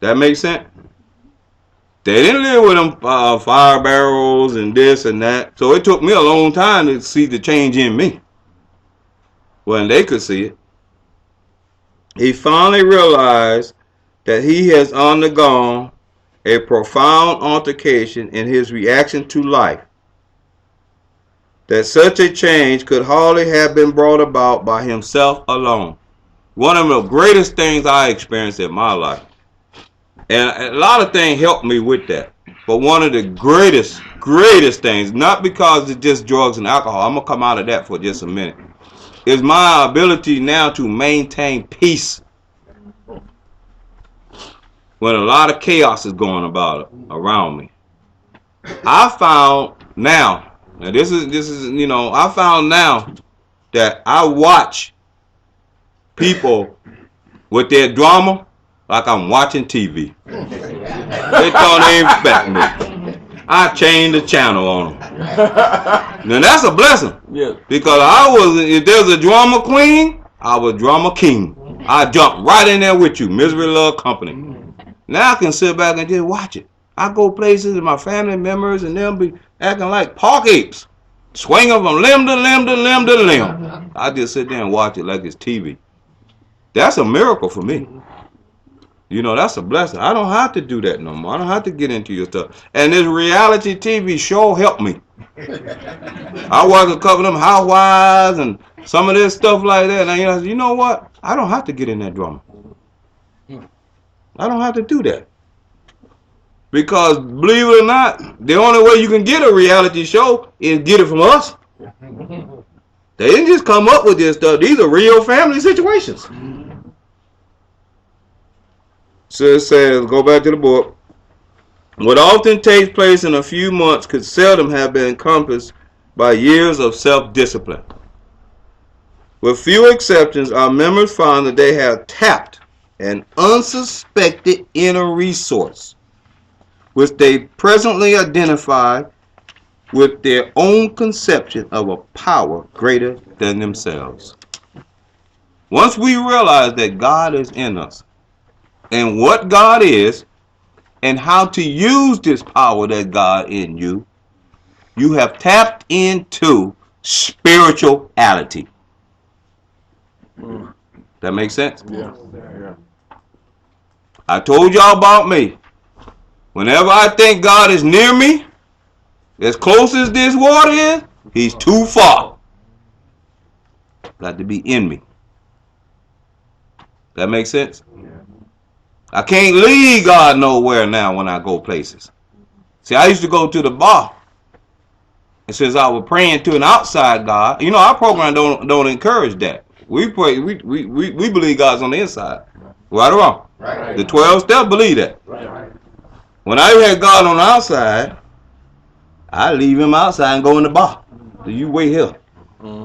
That makes sense? They didn't live with them fire barrels and this and that. So it took me a long time to see the change in me. When they could see it. He finally realized that he has undergone a profound alteration in his reaction to life. That such a change could hardly have been brought about by himself alone. One of the greatest things I experienced in my life, and a lot of things helped me with that, but one of the greatest things, not because it's just drugs and alcohol, I'm going to come out of that for just a minute, is my ability now to maintain peace when a lot of chaos is going about around me. I found now this is I found now that I watch people with their drama like I'm watching TV. They don't even expect me. I changed the channel on them. Now that's a blessing. Yeah. Because if there's a drama queen, I was drama king. I jump right in there with you. Misery love company. Now I can sit back and just watch it. I go places and my family members and them be acting like park apes. Swinging from limb to limb to limb to limb. I just sit there and watch it like it's TV. That's a miracle for me. That's a blessing. I don't have to do that no more. I don't have to get into your stuff. And this reality TV show helped me. I watch a couple of them housewives and some of this stuff like that. And you know what? I don't have to get in that drama. I don't have to do that. Because believe it or not, the only way you can get a reality show is get it from us. They didn't just come up with this stuff. These are real family situations. So it says, go back to the book. What often takes place in a few months could seldom have been encompassed by years of self-discipline. With few exceptions, our members found that they have tapped an unsuspected inner resource, which they presently identify with their own conception of a power greater than themselves. Once we realize that God is in us, and what God is, and how to use this power that God in you, you have tapped into spirituality. That makes sense? Yeah. I told y'all about me. Whenever I think God is near me, as close as this water is, he's too far. Got to be in me. That makes sense? I can't lead God nowhere now when I go places. See, I used to go to the bar And since I was praying to an outside God, you know, our program don't encourage that. We pray, we believe God's on the inside. Right or wrong? Right. The 12 steps believe that. Right. When I had God on the outside, I leave him outside and go in the bar. So you wait here.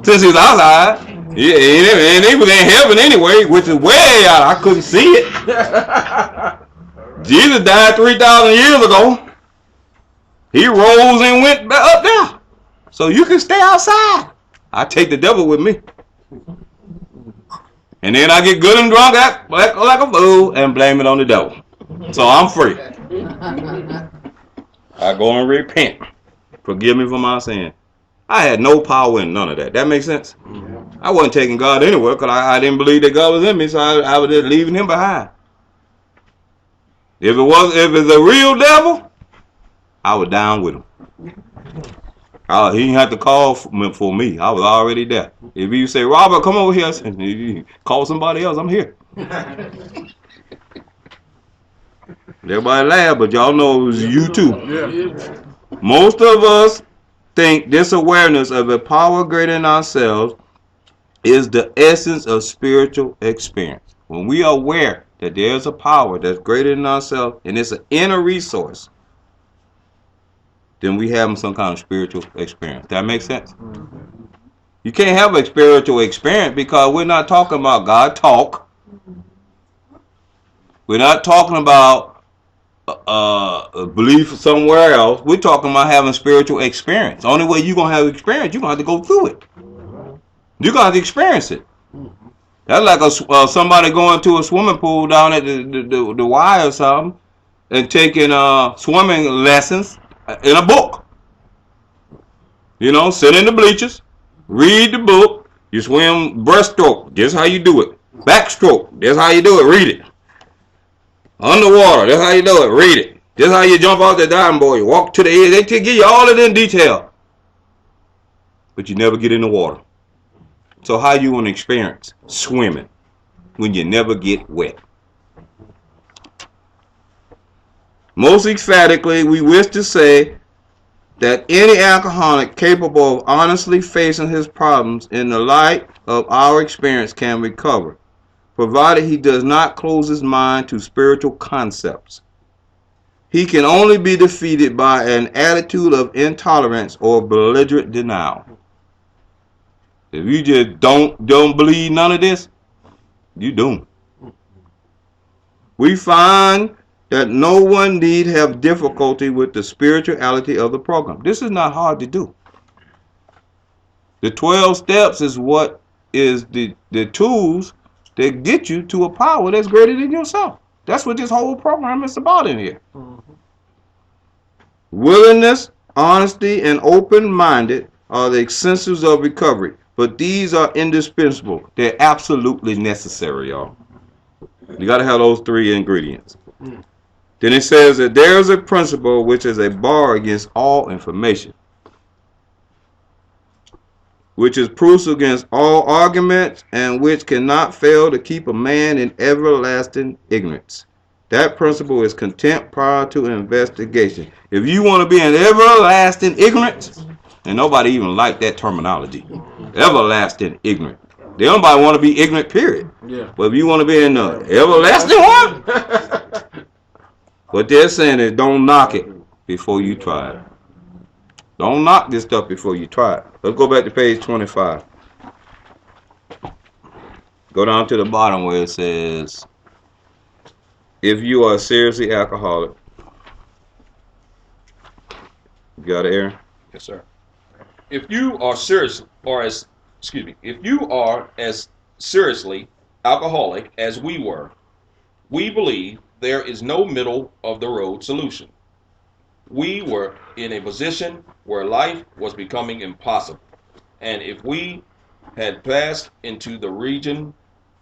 Since he's outside, yeah, and he was in heaven anyway, which is way out. I couldn't see it. Jesus died 3,000 years ago. He rose and went up there. So you can stay outside. I take the devil with me. And then I get good and drunk, act like a fool, and blame it on the devil. So I'm free. I go and repent. Forgive me for my sin. I had no power in none of that. That makes sense? I wasn't taking God anywhere because I didn't believe that God was in me, so I was just leaving him behind. If it's a real devil, I was down with him. He didn't have to call for me. I was already there. If you say, Robert, come over here, and call somebody else, I'm here. Everybody laugh, but y'all know it was you too. Yeah. Most of us think this awareness of a power greater than ourselves is the essence of spiritual experience. When we are aware that there's a power that's greater than ourselves and it's an inner resource, then we have some kind of spiritual experience. That makes sense? You can't have a spiritual experience because we're not talking about God talk. We're not talking about belief somewhere else. We're talking about having spiritual experience. The only way you're going to have experience, you're going to have to go through it. You're going to have to experience it. That's like somebody going to a swimming pool down at the Y or something and taking swimming lessons in a book. You know, sit in the bleachers, read the book. You swim breaststroke. This is how you do it. Backstroke. This is how you do it. Read it. Underwater. That's how you do it. Read it. This is how you jump off the diving board. You walk to the edge. They give you all of it in detail. But you never get in the water. So how you want to experience swimming when you never get wet? Most emphatically, we wish to say that any alcoholic capable of honestly facing his problems in the light of our experience can recover, provided he does not close his mind to spiritual concepts. He can only be defeated by an attitude of intolerance or belligerent denial. If you just don't believe none of this, you doomed. We find that no one need have difficulty with the spirituality of the program. This is not hard to do. The 12 steps is what is the tools that get you to a power that's greater than yourself. That's what this whole program is about in here. Willingness, honesty, and open-minded are the essentials of recovery, but these are indispensable. They're absolutely necessary, y'all. You got to have those three ingredients. Then it says that there is a principle which is a bar against all information, which is proof against all arguments, and which cannot fail to keep a man in everlasting ignorance. That principle is contempt prior to investigation. If you want to be in everlasting ignorance, and nobody even like that terminology, everlasting ignorant. They don't want to be ignorant, period. Yeah. But if you want to be in the everlasting one, what they're saying is don't knock it before you try it. Don't knock this stuff before you try it. Let's go back to page 25. Go down to the bottom where it says, if you are seriously alcoholic. You got it, Aaron? Yes, sir. If you are as seriously alcoholic as we were, we believe there is no middle of the road solution. We were in a position where life was becoming impossible, and if we had passed into the region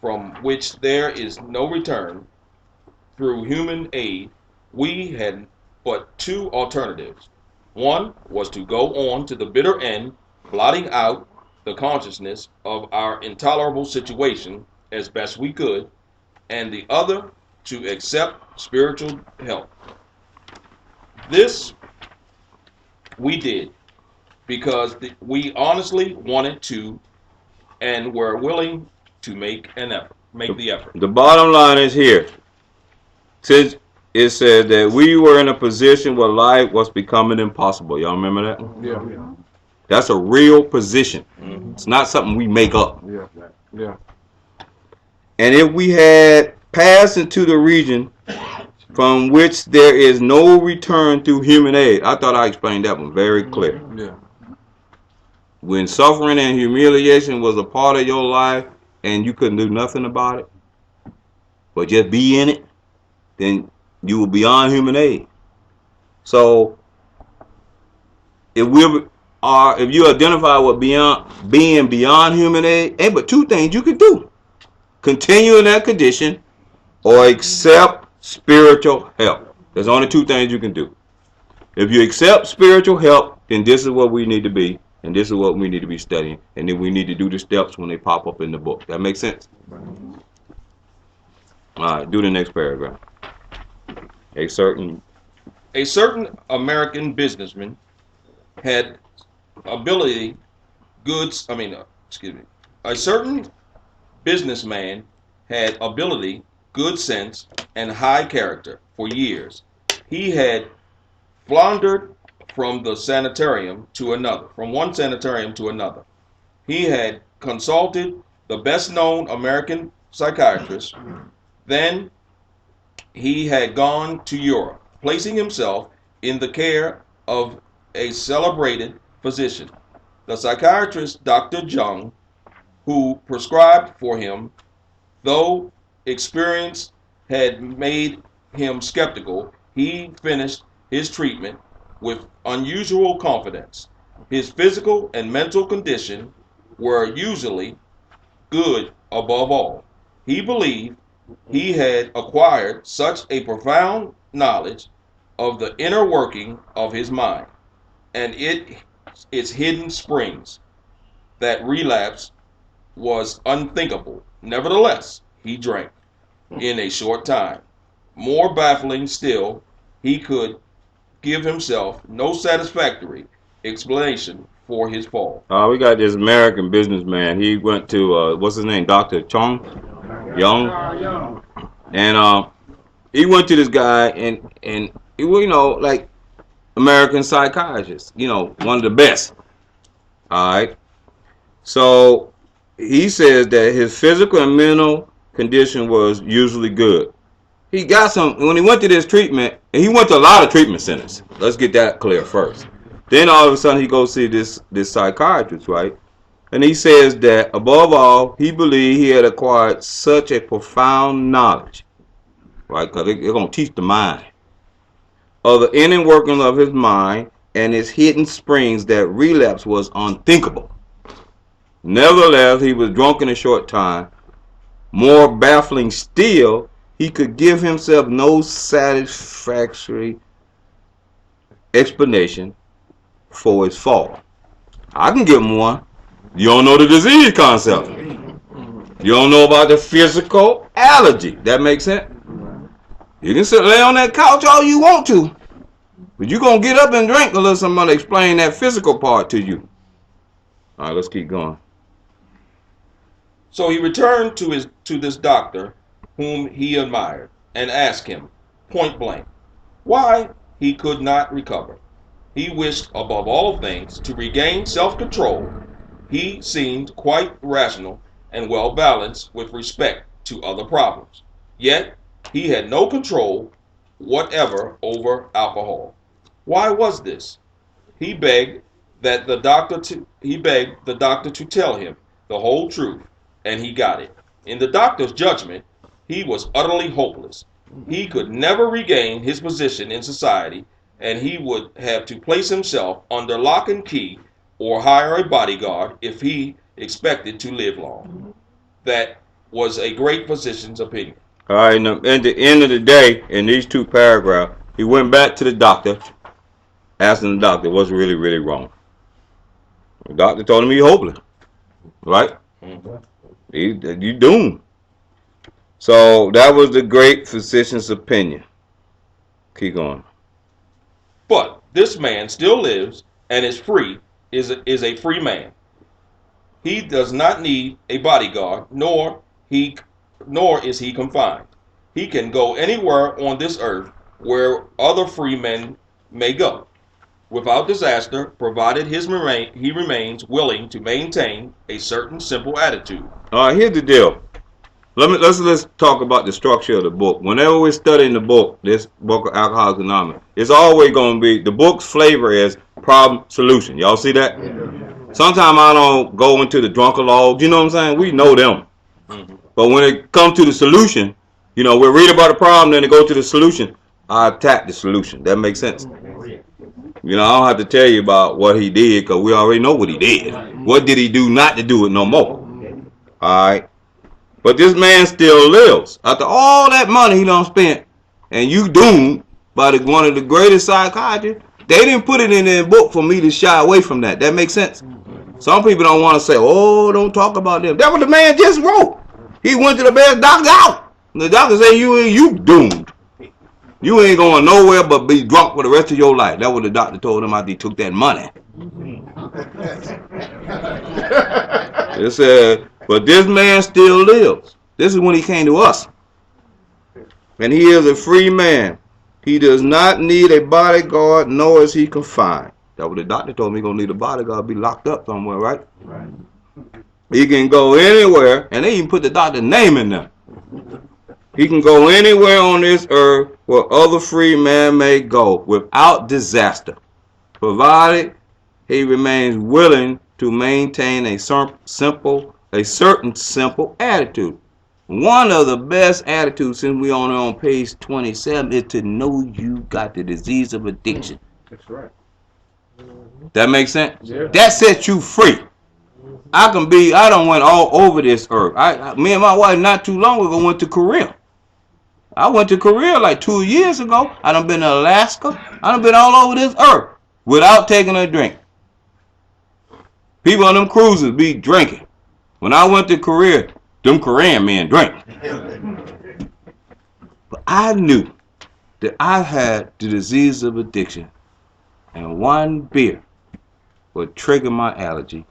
from which there is no return through human aid, we had but two alternatives. One was to go on to the bitter end, blotting out the consciousness of our intolerable situation as best we could, and the other to accept spiritual help. This we did, because we honestly wanted to and were willing to make the effort. The bottom line is here. Since it said that we were in a position where life was becoming impossible. Y'all remember that? Yeah. That's a real position. Mm-hmm. It's not something we make up. Yeah. Yeah. And if we had passed into the region from which there is no return through human aid, I thought I explained that one very clear. Yeah. When suffering and humiliation was a part of your life and you couldn't do nothing about it, but just be in it, then you were beyond human aid. So if you identify with being beyond human aid, ain't but two things you could do: continue in that condition or accept spiritual help. There's only two things you can do. If you accept spiritual help, then this is what we need to be, and this is what we need to be studying, and then we need to do the steps when they pop up in the book. That makes sense? All right, do the next paragraph. A certain American businessman had ability goods. Excuse me. A certain businessman had ability, good sense, and high character for years. He had floundered from one sanitarium to another. He had consulted the best known American psychiatrist. Then he had gone to Europe, placing himself in the care of a celebrated physician. The psychiatrist, Dr. Jung, who prescribed for him, though experience had made him skeptical, he finished his treatment with unusual confidence. His physical and mental condition were usually good above all. He believed he had acquired such a profound knowledge of the inner working of his mind and its hidden springs that relapse was unthinkable. Nevertheless, he drank in a short time. More baffling still, he could give himself no satisfactory explanation for his fall. we got this American businessman. He went to what's his name, Dr. Young, and he went to this guy, and he, like American psychiatrist, one of the best. All right. So he says that his physical and mental condition was usually good. He got some when he went to this treatment, and he went to a lot of treatment centers. Let's get that clear first. Then all of a sudden he goes see this psychiatrist, right? And he says that above all, he believed he had acquired such a profound knowledge, right? Because they're gonna teach the mind of the inner working of his mind and its hidden springs that relapse was unthinkable. Nevertheless, he was drunk in a short time. More baffling still, he could give himself no satisfactory explanation for his fall. I can give him one. You don't know the disease concept. You don't know about the physical allergy. That makes sense? You can lay on that couch all you want to, but you're going to get up and drink unless somebody explain that physical part to you. All right, let's keep going. So he returned to this doctor whom he admired and asked him point blank why he could not recover. He wished above all things to regain self-control. He seemed quite rational and well balanced with respect to other problems. Yet he had no control whatever over alcohol. Why was this? He begged the doctor to tell him the whole truth, and he got it. In the doctor's judgment, he was utterly hopeless. He could never regain his position in society, and he would have to place himself under lock and key or hire a bodyguard if he expected to live long. That was a great physician's opinion. All right, and at the end of the day, in these two paragraphs, he went back to the doctor, asking the doctor what's really, really wrong. The doctor told him he's hopeless, right? You doomed. So that was the great physician's opinion. Keep going. But this man still lives and is free is a free man. He does not need a bodyguard, nor is he confined. He can go anywhere on this earth where other free men may go, without disaster, provided he remains willing to maintain a certain simple attitude. All right, here's the deal. Let's talk about the structure of the book. Whenever we're studying the book, this book of Alcoholics Anonymous, it's always going to be the book's flavor is problem solution. Y'all see that? Sometimes I don't go into the drunkalogs. You know what I'm saying? We know them. Mm-hmm. But when it comes to the solution, we'll read about the problem, then it go to the solution. I attack the solution. That makes sense. I don't have to tell you about what he did because we already know what he did. What did he do not to do it no more? All right. But this man still lives. After all that money he done spent, and you doomed by one of the greatest psychiatrists, they didn't put it in their book for me to shy away from that. That makes sense? Some people don't want to say, oh, don't talk about them. That's what the man just wrote. He went to the best doctor out. The doctor said, you doomed. You ain't going nowhere but be drunk for the rest of your life. That's what the doctor told him after he took that money. It said, but this man still lives. This is when he came to us. And he is a free man. He does not need a bodyguard, nor is he confined. That's what the doctor told me. He's going to need a bodyguard, be locked up somewhere, right? Right. He can go anywhere, and they even put the doctor's name in there. He can go anywhere on this earth where other free men may go without disaster, provided he remains willing to maintain a certain simple attitude. One of the best attitudes, since we on page 27, is to know you got the disease of addiction. That's right. That makes sense? Yeah. That sets you free. I done went all over this earth. Me and my wife not too long ago went to Korea. I went to Korea like 2 years ago. I done been to Alaska. I done been all over this earth without taking a drink. People on them cruises be drinking. When I went to Korea, them Korean men drink. But I knew that I had the disease of addiction, and one beer would trigger my allergy,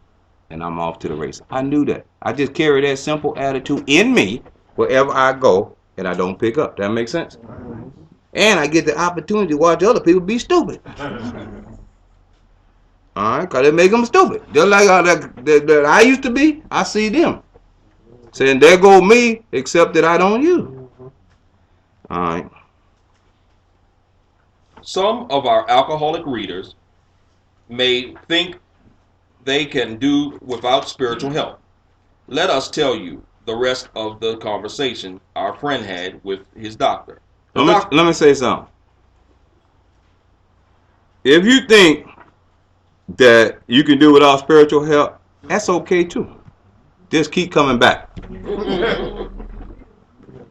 and I'm off to the races. I knew that. I just carry that simple attitude in me wherever I go, and I don't pick up. That makes sense? And I get the opportunity to watch other people be stupid. All right, because they make them stupid. Just like that I used to be, I see them. Saying, there go me, except that I don't use. All right. Some of our alcoholic readers may think they can do without spiritual help. Let us tell you the rest of the conversation our friend had with his doctor. Let me say something. If you think that you can do without spiritual help, that's okay too. Just keep coming back.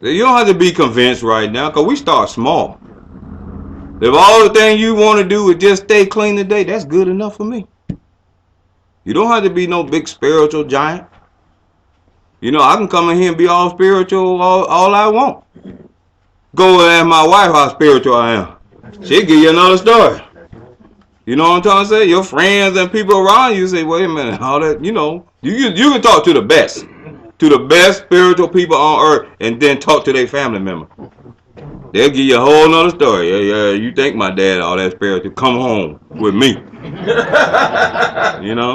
You don't have to be convinced right now, because we start small. If all the thing you want to do is just stay clean today, that's good enough for me. You don't have to be no big spiritual giant. I can come in here and be all spiritual all I want. Go and ask my wife how spiritual I am. She'll give you another story. You know what I'm trying to say? Your friends and people around you say, wait a minute, all that, you can talk to the best spiritual people on earth, and then talk to their family member. They'll give you a whole nother story. Yeah, you think my dad all that spiritual, come home with me.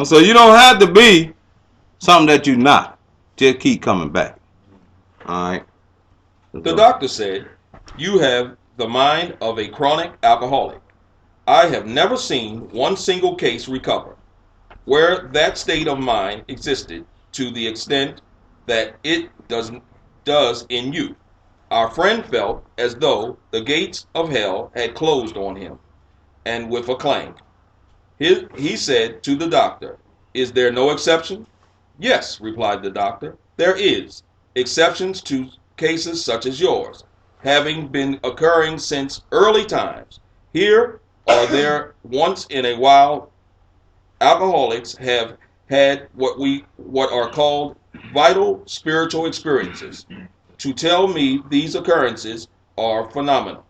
So you don't have to be something that you're not. Just keep coming back. All right. The doctor said, you have the mind of a chronic alcoholic. I have never seen one single case recover where that state of mind existed to the extent that it does in you. Our friend felt as though the gates of hell had closed on him, and with a clang. He said to the doctor, is there no exception? Yes, replied the doctor, there is. Exceptions to cases such as yours, having been occurring since early times. Here or there, once in a while, alcoholics have had what are called vital spiritual experiences. To tell me these occurrences are phenomenal.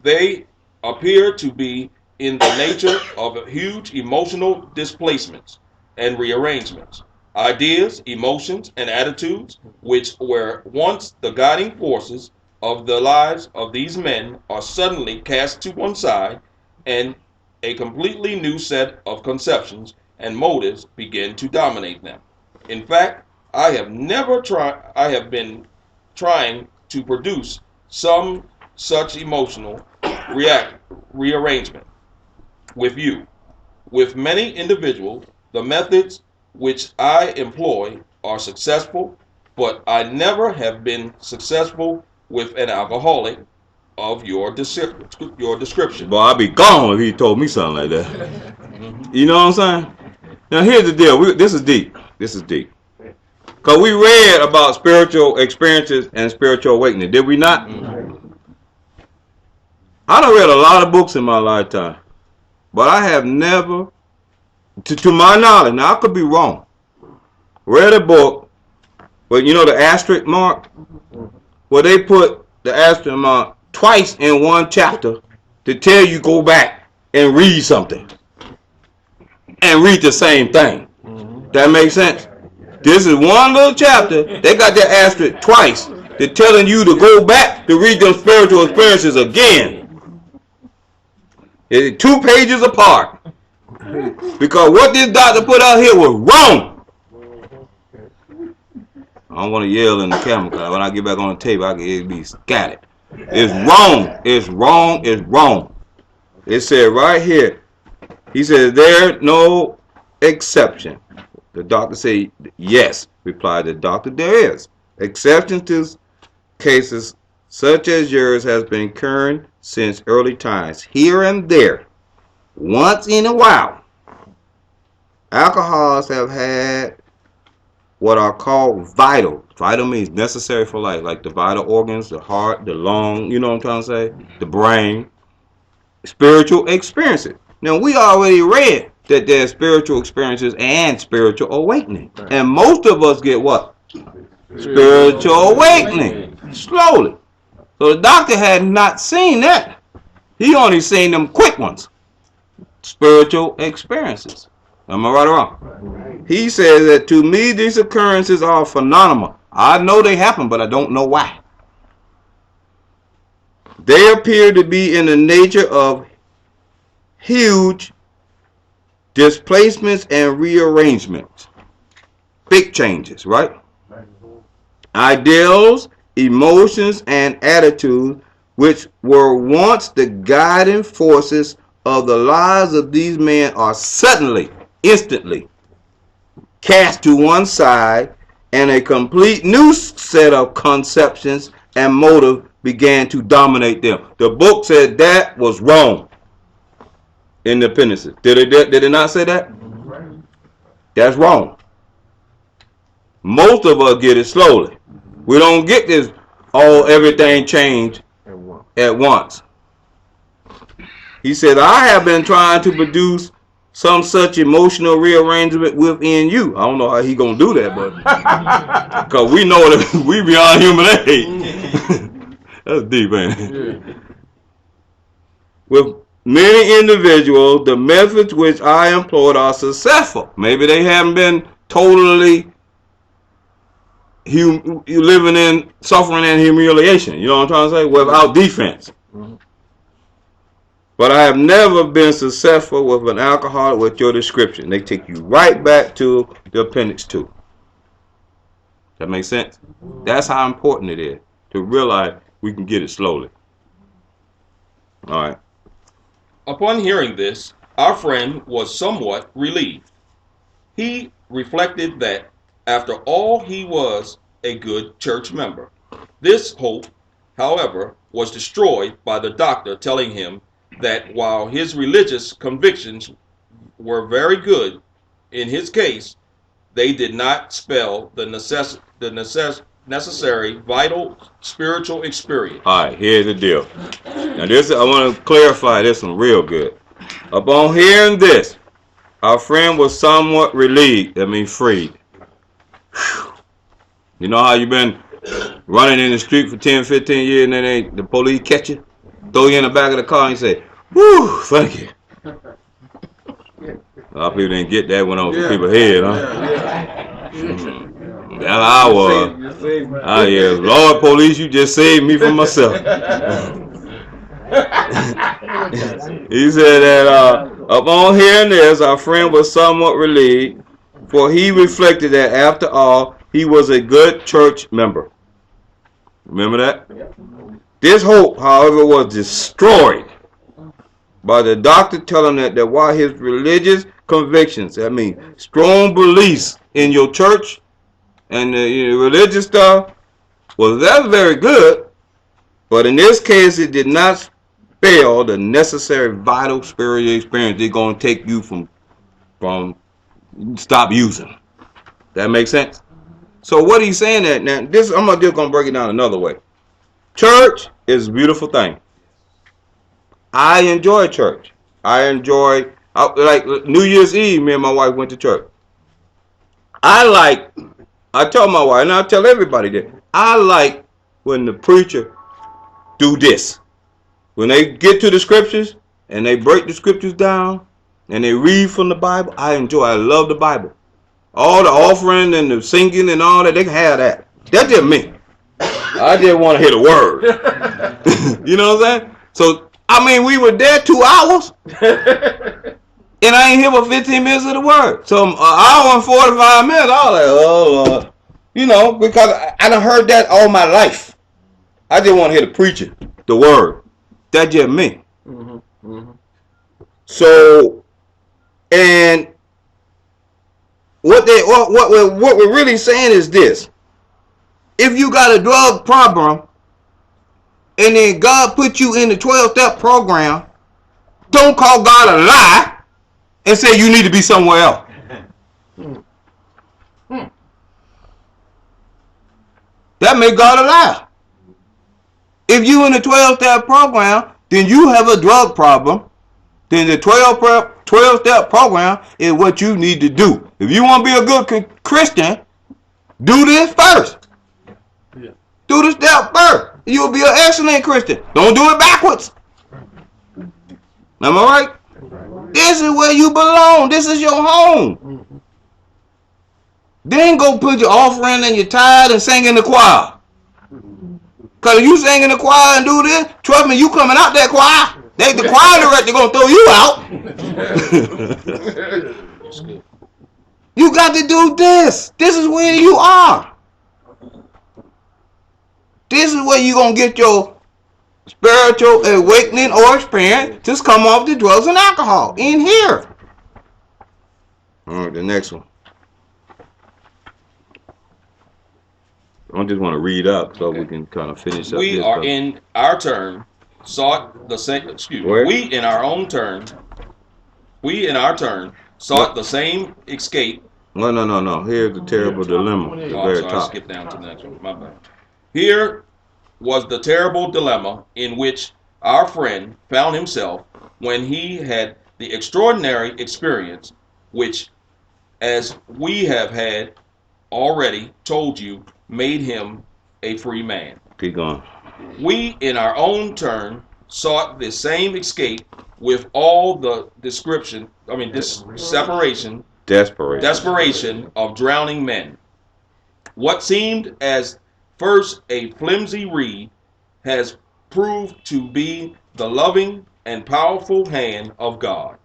They appear to be in the nature of huge emotional displacements and rearrangements. Ideas, emotions, and attitudes, which were once the guiding forces of the lives of these men, are suddenly cast to one side, and a completely new set of conceptions and motives begin to dominate them. In fact, I have been trying to produce some such emotional rearrangement with you. With many individuals, the methods which I employ are successful, but I never have been successful with an alcoholic of your description. Boy, I'd be gone if he told me something like that. You know what I'm saying? Now here's the deal. This is deep. This is deep. Because we read about spiritual experiences and spiritual awakening, did we not? I done read a lot of books in my lifetime, but I have never, to my knowledge, now I could be wrong, read a book, but you know the asterisk mark? Where they put the asterisk mark twice in one chapter to tell you go back and read something. And read the same thing. That makes sense? This is one little chapter. They got that asterisk twice. They're telling you to go back to read those spiritual experiences again. It's 2 pages apart. Because what this doctor put out here was wrong. I don't want to yell in the camera because when I get back on the tape, it'll be scattered. It's wrong. It's wrong. It's wrong. It said right here. He said there's no exception. The doctor said yes. Replied the doctor, there is. Exception to cases such as yours has been occurring since early times. Here and there, once in a while, alcoholics have had what are called vital. Vital means necessary for life, like the vital organs, the heart, the lung, you know what I'm trying to say? The brain. Spiritual experiences. Now, we already read that there's spiritual experiences and spiritual awakening. Right. And most of us get what? Spiritual awakening. Slowly. So the doctor had not seen that. He only seen them quick ones. Spiritual experiences. Am I right or wrong? He says that to me these occurrences are phenomena. I know they happen, but I don't know why. They appear to be in the nature of huge displacements and rearrangements. Big changes, right? Ideals, emotions, and attitudes which were once the guiding forces of the lives of these men are suddenly, instantly cast to one side, and a complete new set of conceptions and motives began to dominate them. The book said that was wrong. Independency. Did it not say that? That's wrong. Most of us get it slowly. We don't get this everything changed at once. He said, I have been trying to produce some such emotional rearrangement within you. I don't know how he gonna do that, but because we know that we beyond human age. That's deep, ain't it? With many individuals, the methods which I employed are successful. Maybe they haven't been totally living in suffering and humiliation. You know what I'm trying to say? Without defense. But I have never been successful with an alcoholic with your description. They take you right back to the appendix 2. That makes sense? That's how important it is to realize we can get it slowly. All right. Upon hearing this, our friend was somewhat relieved. He reflected that after all he was a good church member. This hope, however, was destroyed by the doctor telling him that while his religious convictions were very good in his case, they did not spell the necessary vital spiritual experience. All right, here's the deal. Now I want to clarify this one real good. Upon hearing this, our friend was somewhat relieved. That means freed. Whew. You know how you've been running in the street for 10, 15 years and then the police catch you, throw you in the back of the car and say, whew, thank you. A lot of people didn't get that one on some people's head, huh? That's how I was. Oh yeah, Lord police, you just saved me from myself. He said that upon hearing this, our friend was somewhat relieved, for he reflected that after all, he was a good church member. Remember that? This hope, however, was destroyed by the doctor telling that while his religious convictions, I mean, strong beliefs in your church and the religious stuff, well, that's very good, but in this case, it did not spell the necessary vital spiritual experience they're going to take you from stop using. That makes sense? So what he's saying that now, this I'm just going to break it down another way. Church is a beautiful thing. I enjoy church. I enjoy, like New Year's Eve, me and my wife went to church. I tell my wife, and I tell everybody that, I like when the preacher do this. When they get to the scriptures, and they break the scriptures down, and they read from the Bible, I love the Bible. All the offering and the singing and all that, they can have that. That's just me. I just want to hear the word. You know what I'm saying? So, I mean, we were there 2 hours, and I ain't here for 15 minutes of the word. So, an hour and 45 minutes, I was like, oh, Lord. You know, because I done heard that all my life. I just want to hear the preaching, the word. That's just me. So, and what we're really saying is this: if you got a drug problem, and then God put you in the 12-step program, don't call God a lie and say you need to be somewhere else. That make God a lie. If you in the 12-step program, then you have a drug problem. Then the 12-step program is what you need to do. If you want to be a good Christian, do this first. Yeah. Do the step first. You'll be an excellent Christian. Don't do it backwards. Am I right? This is where you belong. This is your home. Then go put your offering and your tithe and sing in the choir. Because if you sing in the choir and do this, trust me, you coming out that choir. The choir director going to throw you out. You got to do this. This is where you are. This is where you're going to get your spiritual awakening or experience. Just come off the drugs and alcohol in here. All right, the next one. I just want to read up so we can kind of finish up. We are in our turn sought the same. Excuse me. We in our turn sought the same escape. No. Here's the terrible dilemma. I skipped down to the next one. My bad. Here was the terrible dilemma in which our friend found himself when he had the extraordinary experience, which, as we have had already told you, made him a free man. Keep going. We, in our own turn, sought the same escape with all the desperation of drowning men. What seemed as first a flimsy reed has proved to be the loving and powerful hand of God.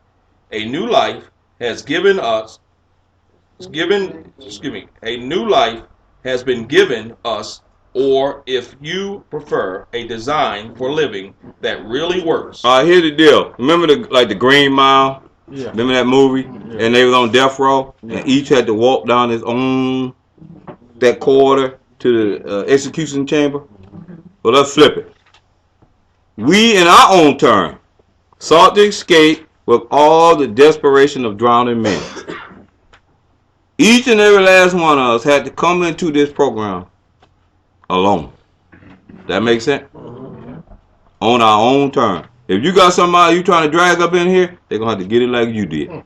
A new life has been given us, or if you prefer, a design for living that really works. Here's the deal. Remember the Green Mile? Yeah. Remember that movie? Yeah. And they was on death row, and each had to walk down his own that corridor to the execution chamber. Well, let's flip it. We, in our own turn, sought to escape with all the desperation of drowning men. Each and every last one of us had to come into this program alone. That makes sense? On our own turn. If you got somebody you trying to drag up in here, they're going to have to get it like you did.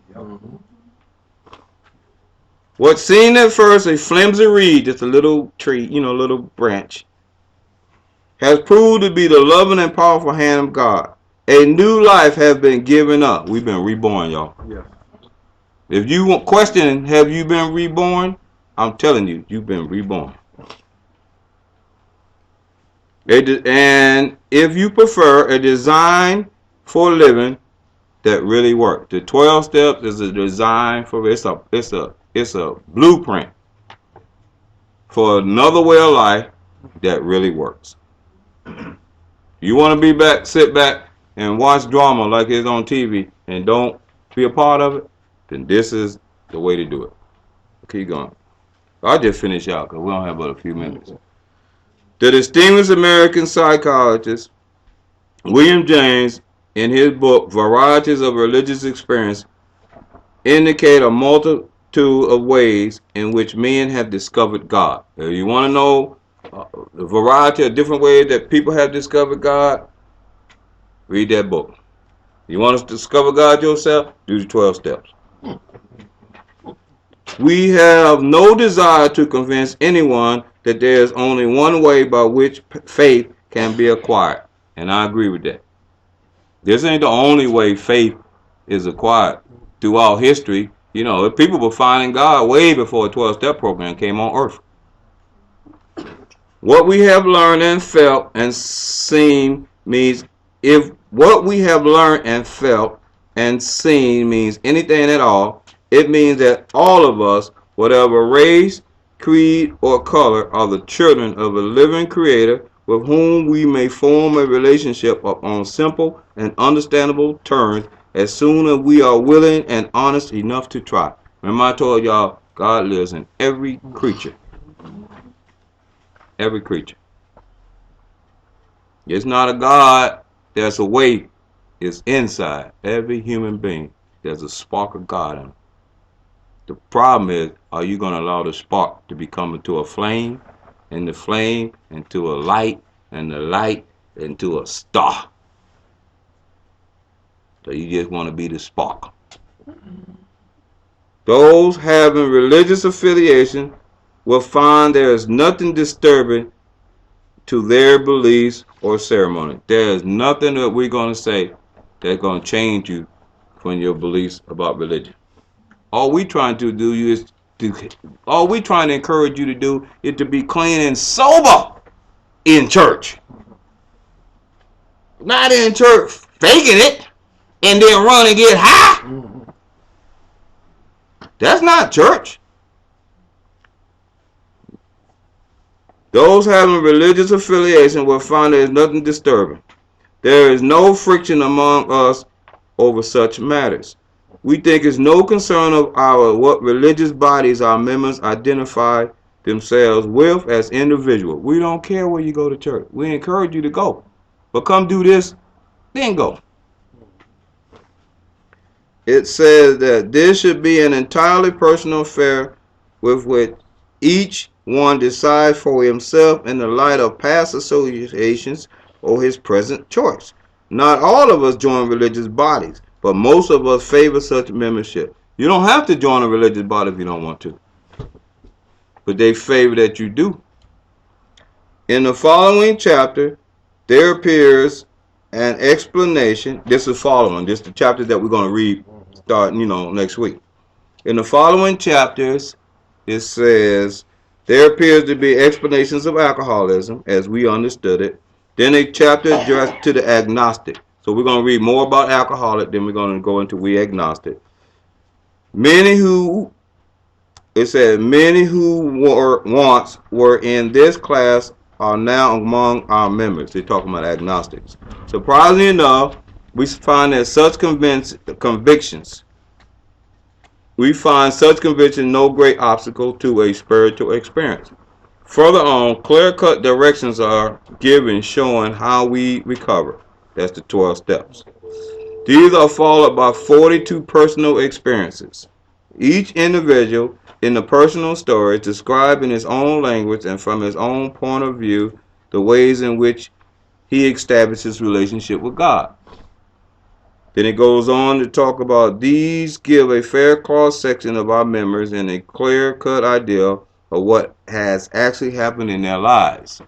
What seemed at first a flimsy reed, just a little tree, little branch, has proved to be the loving and powerful hand of God. A new life has been given up. We've been reborn, y'all. Yes. If you want question, have you been reborn? I'm telling you, you've been reborn. And if you prefer a design for living that really works, the 12 steps is a design for it's a blueprint for another way of life that really works. You want to sit back and watch drama like it's on TV and don't be a part of it, then this is the way to do it. Keep going. I'll just finish out because we don't have but a few minutes. The distinguished American psychologist William James, in his book Varieties of Religious Experience, indicate a multitude of ways in which men have discovered God. If you want to know the variety of different ways that people have discovered God, read that book. You want to discover God yourself? Do the 12 steps. We have no desire to convince anyone that there is only one way by which faith can be acquired. And I agree with that. This ain't the only way faith is acquired. Throughout history, you know, people were finding God way before a 12-step program came on earth. What we have learned and felt and seen means, if what we have learned and felt and seen means anything at all, it means that all of us, whatever race, creed, or color, are the children of a living creator with whom we may form a relationship on simple and understandable terms as soon as we are willing and honest enough to try. Remember I told y'all, God lives in every creature. Every creature. It's not a God that's away, it's inside. Every human being, there's a spark of God in them. The problem is, are you going to allow the spark to become into a flame, and the flame into a light, and the light into a star? So you just want to be the spark. Those having religious affiliation will find there is nothing disturbing to their beliefs or ceremony. There is nothing that we're going to say that's going to change you from your beliefs about religion. All we trying to do is all we trying to encourage you to do is to be clean and sober in church. Not in church faking it and then run and get high. That's not church. Those having religious affiliation will find there is nothing disturbing. There is no friction among us over such matters. We think it's no concern of our what religious bodies our members identify themselves with as individuals. We don't care where you go to church. We encourage you to go. But come do this, then go. It says that this should be an entirely personal affair with which each one decides for himself in the light of past associations or his present choice. Not all of us join religious bodies, but most of us favor such membership. You don't have to join a religious body if you don't want to, but they favor that you do. In the following chapter, there appears an explanation. This is following. This is the chapter that we're going to read starting, next week. In the following chapters, it says, there appears to be explanations of alcoholism as we understood it. Then a chapter addressed to the agnostic. So we're going to read more about alcoholic, then we're going to go into we agnostic. Many who once were in this class are now among our members. They're talking about agnostics. Surprisingly enough, we find that such convictions no great obstacle to a spiritual experience. Further on, clear-cut directions are given showing how we recover. That's the 12 steps. These are followed by 42 personal experiences. Each individual in the personal story described in his own language and from his own point of view the ways in which he established his relationship with God. Then it goes on to talk about these give a fair cross-section of our members and a clear-cut idea of what has actually happened in their lives.